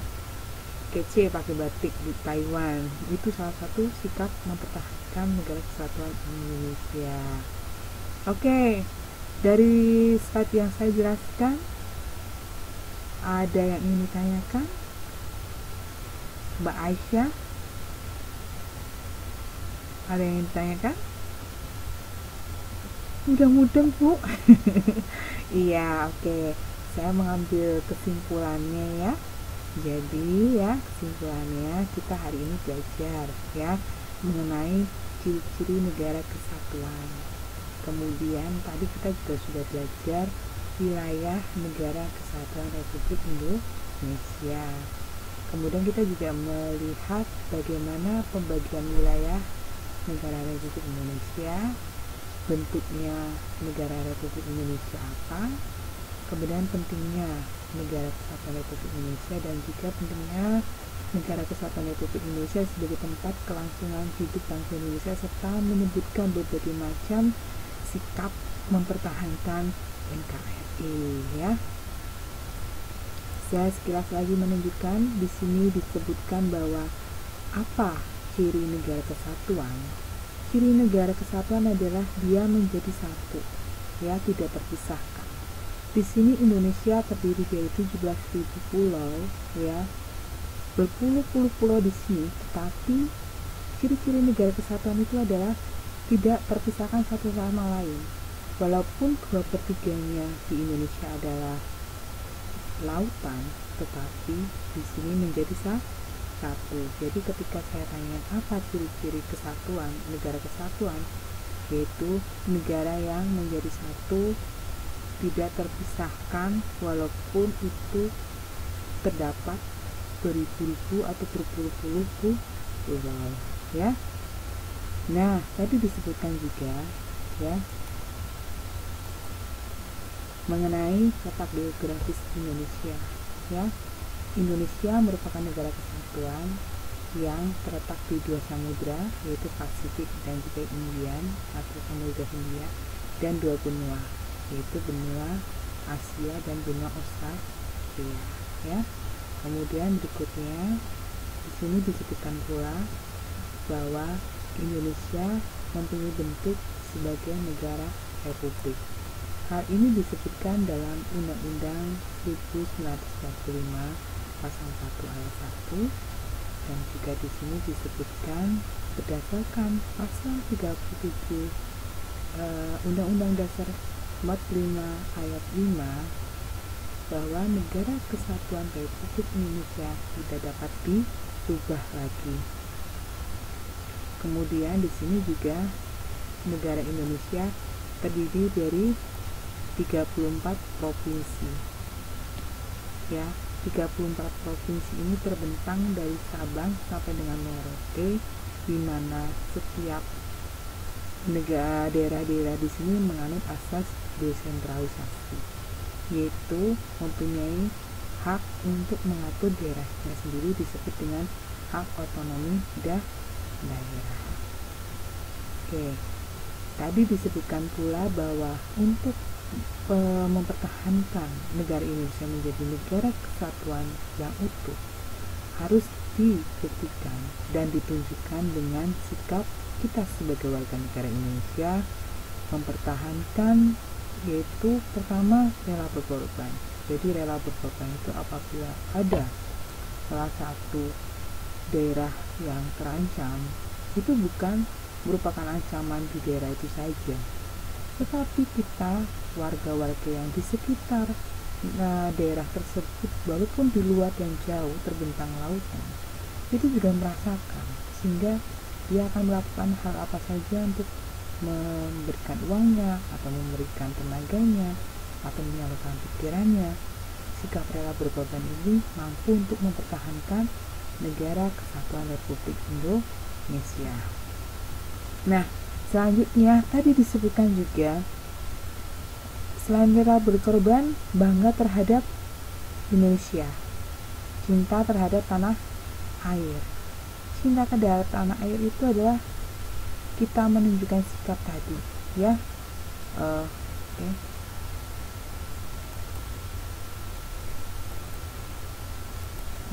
kece pakai batik di Taiwan. Itu salah satu sikap mempertahankan negara kesatuan Indonesia. Oke, dari slide yang saya jelaskan, ada yang ingin ditanyakan? Mbak Aisyah, ada yang ingin ditanyakan? Mudah-mudahan Bu. Iya, oke. Saya mengambil kesimpulannya ya. Jadi ya, kesimpulannya kita hari ini belajar ya mengenai ciri-ciri negara kesatuan. Kemudian tadi kita juga sudah belajar wilayah negara kesatuan Republik Indonesia. Kemudian kita juga melihat bagaimana pembagian wilayah negara Republik Indonesia, bentuknya negara Republik Indonesia apa, kemudian pentingnya negara kesatuan Republik Indonesia, dan juga pentingnya negara kesatuan Republik Indonesia sebagai tempat kelangsungan hidup bangsa Indonesia, serta menyebutkan berbagai macam sikap mempertahankan NKRI ya. Saya sekilas lagi menunjukkan, di sini disebutkan bahwa apa ciri negara kesatuan. Ciri negara kesatuan adalah dia menjadi satu, ya, tidak terpisahkan. Di sini Indonesia terdiri dari 17.000 pulau, ya, berpuluh-puluh pulau di sini, tetapi ciri-ciri negara kesatuan itu adalah tidak terpisahkan satu sama lain. Walaupun 2/3-nya di Indonesia adalah lautan, tetapi di sini menjadi satu. Jadi ketika saya tanya apa ciri-ciri kesatuan, negara kesatuan, yaitu negara yang menjadi satu, tidak terpisahkan walaupun itu terdapat beribu-ribu atau berpuluh-puluh pulau, ya. Nah, tadi disebutkan juga ya mengenai letak geografis Indonesia, ya. Indonesia merupakan negara kesatuan yang terletak di 2 samudra, yaitu Pasifik dan juga Indian atau Samudra Hindia, dan 2 benua, yaitu benua Asia dan benua Australia, ya. Kemudian berikutnya di sini disebutkan pula bahwa Indonesia mempunyai bentuk sebagai negara republik. Hal ini disebutkan dalam Undang-Undang 1945 pasal 1 ayat 1, dan juga di sini disebutkan berdasarkan pasal 37 Undang-Undang Dasar 45 ayat 5 bahwa negara kesatuan Republik Indonesia tidak dapat dirubah lagi. Kemudian di sini juga negara Indonesia terdiri dari 34 provinsi. Ya, 34 provinsi ini terbentang dari Sabang sampai dengan Merauke, di mana setiap negara daerah-daerah di sini menganut asas desentralisasi, yaitu mempunyai hak untuk mengatur daerahnya sendiri, disebut dengan hak otonomi daerah. Oke, tadi disebutkan pula bahwa untuk mempertahankan negara Indonesia menjadi negara kesatuan yang utuh harus dibuktikan dan ditunjukkan dengan sikap kita sebagai warga negara Indonesia mempertahankan, yaitu pertama rela berkorban. Jadi rela berkorban itu apabila ada salah satu daerah yang terancam, itu bukan merupakan ancaman di daerah itu saja, tetapi kita warga-warga yang di sekitar daerah tersebut, walaupun di luar yang jauh terbentang lautan, itu juga merasakan, sehingga dia akan melakukan hal apa saja untuk memberikan uangnya atau memberikan tenaganya atau menyalurkan pikirannya. Sikap rela berkorban ini mampu untuk mempertahankan negara kesatuan Republik Indonesia. Nah, selanjutnya tadi disebutkan juga selain rela berkorban, bangga terhadap Indonesia, cinta terhadap tanah air. Cinta terhadap tanah air itu adalah kita menunjukkan sikap tadi, ya. Oke.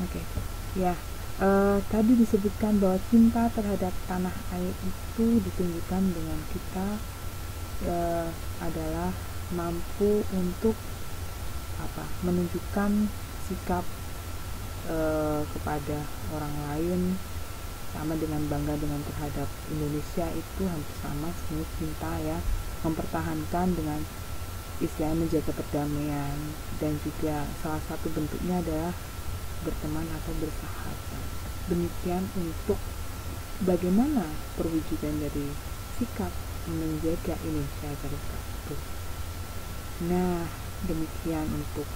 Oke, ya. Tadi disebutkan bahwa cinta terhadap tanah air itu ditunjukkan dengan kita adalah mampu untuk menunjukkan sikap kepada orang lain, sama dengan bangga dengan terhadap Indonesia, itu hampir sama sebenarnya cinta, ya. Mempertahankan dengan istilah menjaga perdamaian, dan juga salah satu bentuknya adalah berteman atau bersahabat. Demikian untuk bagaimana perwujudan dari sikap menjaga Indonesia agar utuh. Nah, demikian untuk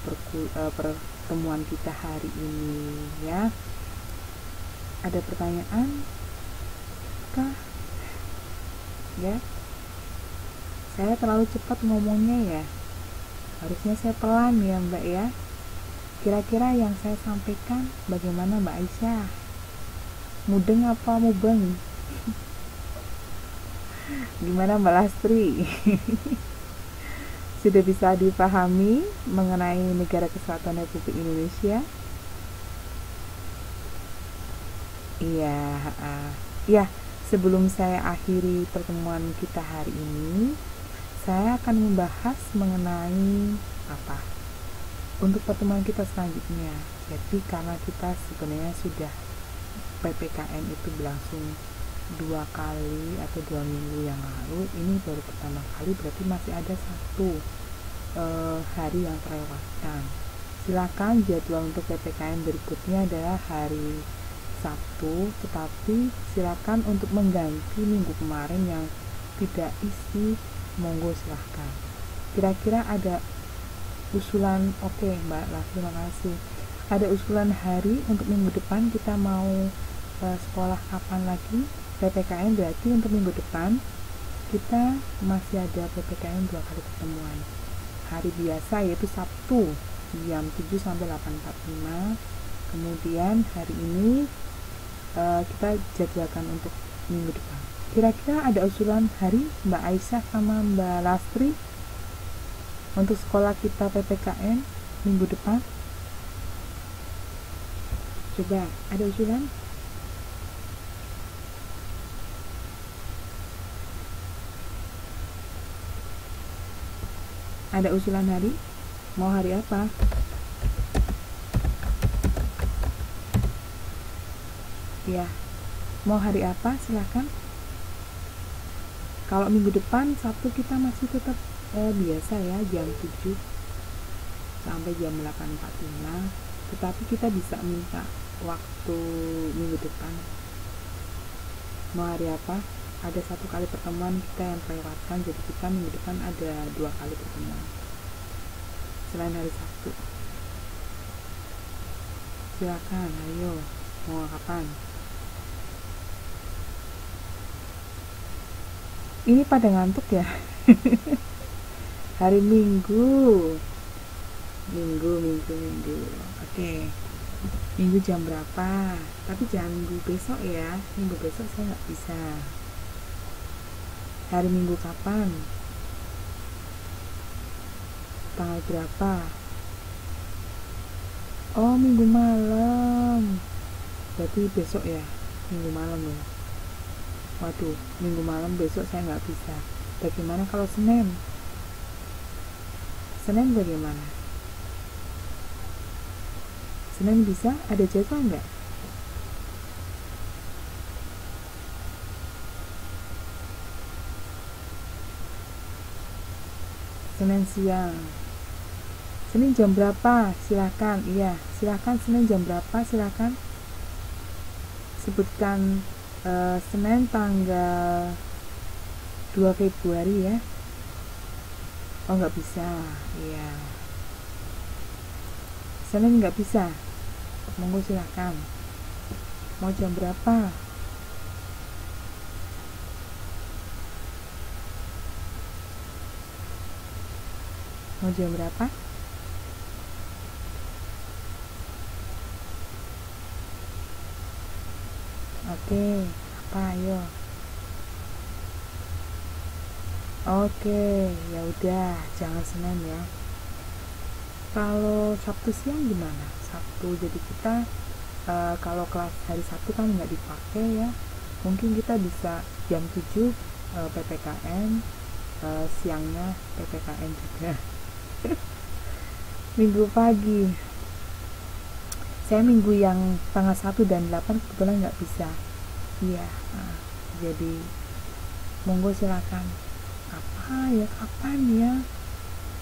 pertemuan kita hari ini, ya. Ada pertanyaan kah? Ya, saya terlalu cepat ngomongnya, ya. Harusnya saya pelan, ya Mbak, ya. Kira-kira yang saya sampaikan bagaimana Mbak Aisyah? Mudeng apa mubeng? Gimana Mbak Lastri? Sudah bisa dipahami mengenai negara kesatuan Republik Indonesia? Iya, ya. Sebelum saya akhiri pertemuan kita hari ini, saya akan membahas mengenai untuk pertemuan kita selanjutnya. Jadi karena kita sebenarnya sudah PPKN itu berlangsung 2 kali atau 2 minggu yang lalu, ini baru pertama kali, berarti masih ada 1 hari yang terlewatkan. Silakan jadwal untuk PPKN berikutnya adalah hari Sabtu, tetapi silakan untuk mengganti minggu kemarin yang tidak isi, monggo silahkan. Kira-kira ada usulan? Oke, Mbak Lah, terima kasih. Ada usulan hari untuk minggu depan kita mau sekolah kapan lagi? PPKN berarti untuk minggu depan kita masih ada PPKN 2 kali pertemuan. Hari biasa yaitu Sabtu jam 7 sampai 8.45. Kemudian hari ini kita jadwalkan untuk minggu depan. Kira-kira ada usulan hari, Mbak Aisyah sama Mbak Lastri, untuk sekolah kita PPKN minggu depan? Coba, ada usulan? Ada usulan hari? Mau hari apa? Ya, mau hari apa? Silakan. Kalau minggu depan Sabtu kita masih tetap biasa ya, jam 7 sampai jam 8.45, tetapi kita bisa minta waktu minggu depan. Mau hari apa? Ada 1 kali pertemuan kita yang terlewatkan, jadi kita minggu depan ada 2 kali pertemuan selain hari Sabtu. Silakan, ayo, mau kapan? Ini pada ngantuk ya. Hari Minggu. Oke. Minggu jam berapa? Tapi jangan minggu besok ya. Minggu besok saya nggak bisa. Hari Minggu kapan? Tanggal berapa? Oh, Minggu malam. Berarti besok ya, Minggu malam ya. Waduh, Minggu malam besok saya nggak bisa. Bagaimana kalau Senin? Senin bagaimana? Senin bisa? Ada jadwal nggak? Senin siang. Senin jam berapa? Silakan. Iya, silakan. Senin jam berapa? Silakan. Sebutkan Senin tanggal 2 Februari ya. Oh, nggak bisa. Iya, Senin nggak bisa. Monggo silakan. Mau jam berapa? Mau jam berapa? Oke, apa ayo? Oke, ya udah, jangan Senin ya. Kalau Sabtu siang gimana? Sabtu, jadi kita kalau kelas hari Sabtu kan nggak dipakai ya. Mungkin kita bisa jam 7 PPKN, siangnya PPKN juga. Minggu pagi. Saya minggu yang tanggal 1 dan 8 kebetulan nggak bisa. Iya, jadi monggo silakan. Apa ya, kapan ya?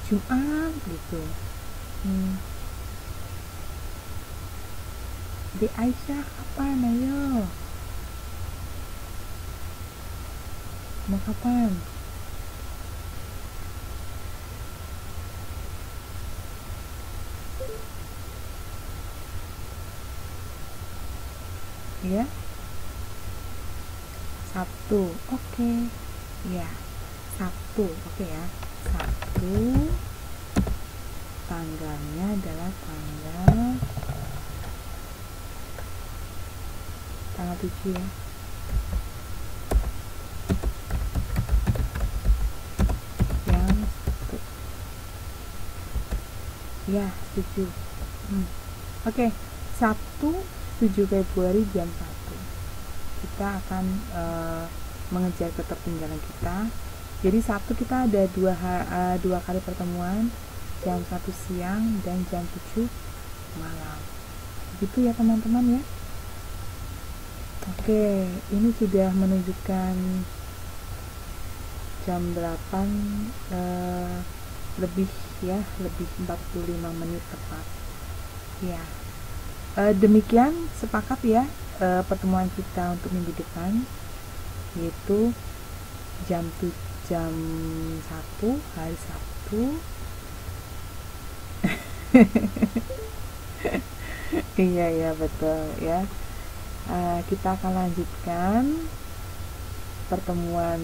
Jumat gitu. Di Aisyah kapan? Ayo. Mau kapan? Ya, Sabtu. Oke. Ya, Sabtu. Oke ya, Sabtu. Tanggalnya adalah tanggal 7 ya. Yang Sabtu. Ya, 7. Oke, Sabtu 7 Februari jam 1 kita akan mengejar ketertinggalan kita. Jadi Sabtu kita ada dua kali pertemuan, jam 1 siang dan jam 7 malam. Gitu ya teman-teman ya. Oke, ini sudah menunjukkan jam 8 lebih ya, lebih 45 menit tepat. Ya. Demikian sepakat ya pertemuan kita untuk minggu depan, yaitu jam 1 hari Sabtu. Iya betul ya. Kita akan lanjutkan pertemuan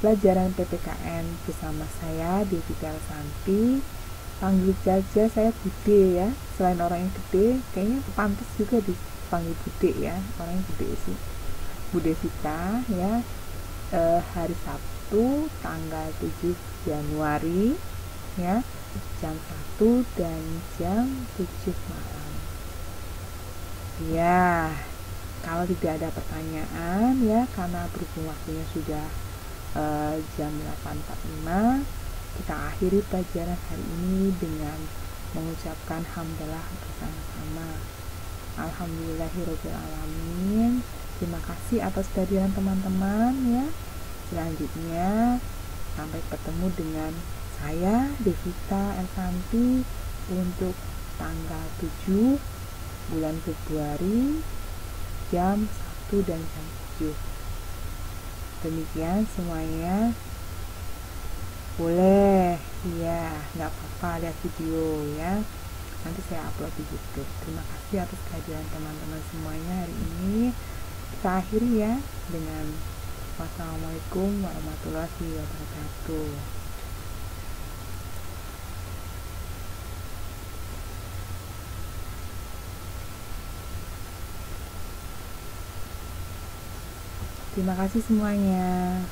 pelajaran PPKN bersama saya Devita Santi. Panggil saja saya Bude ya. Selain orang yang gede, kayaknya pantas juga dipanggil Bude ya. Orang yang gede sih. Bude Sita ya. Hari Sabtu tanggal 7 Januari ya, jam 1 dan jam 7 malam. Ya, kalau tidak ada pertanyaan ya, karena berhubung waktunya sudah jam 8.45, kita akhiri pelajaran hari ini dengan mengucapkan hamdalah bersama-sama. Alhamdulillahirabbil alamin. Terima kasih atas kehadiran teman-teman ya. Selanjutnya sampai bertemu dengan saya Devita Santi untuk tanggal 7 bulan Februari jam 1 dan jam 7. Demikian semuanya. Boleh ya, nggak apa-apa lihat video ya, nanti saya upload di YouTube. Terima kasih atas kehadiran teman-teman semuanya hari ini. Kita akhiri ya dengan wassalamualaikum warahmatullahi wabarakatuh. Terima kasih semuanya.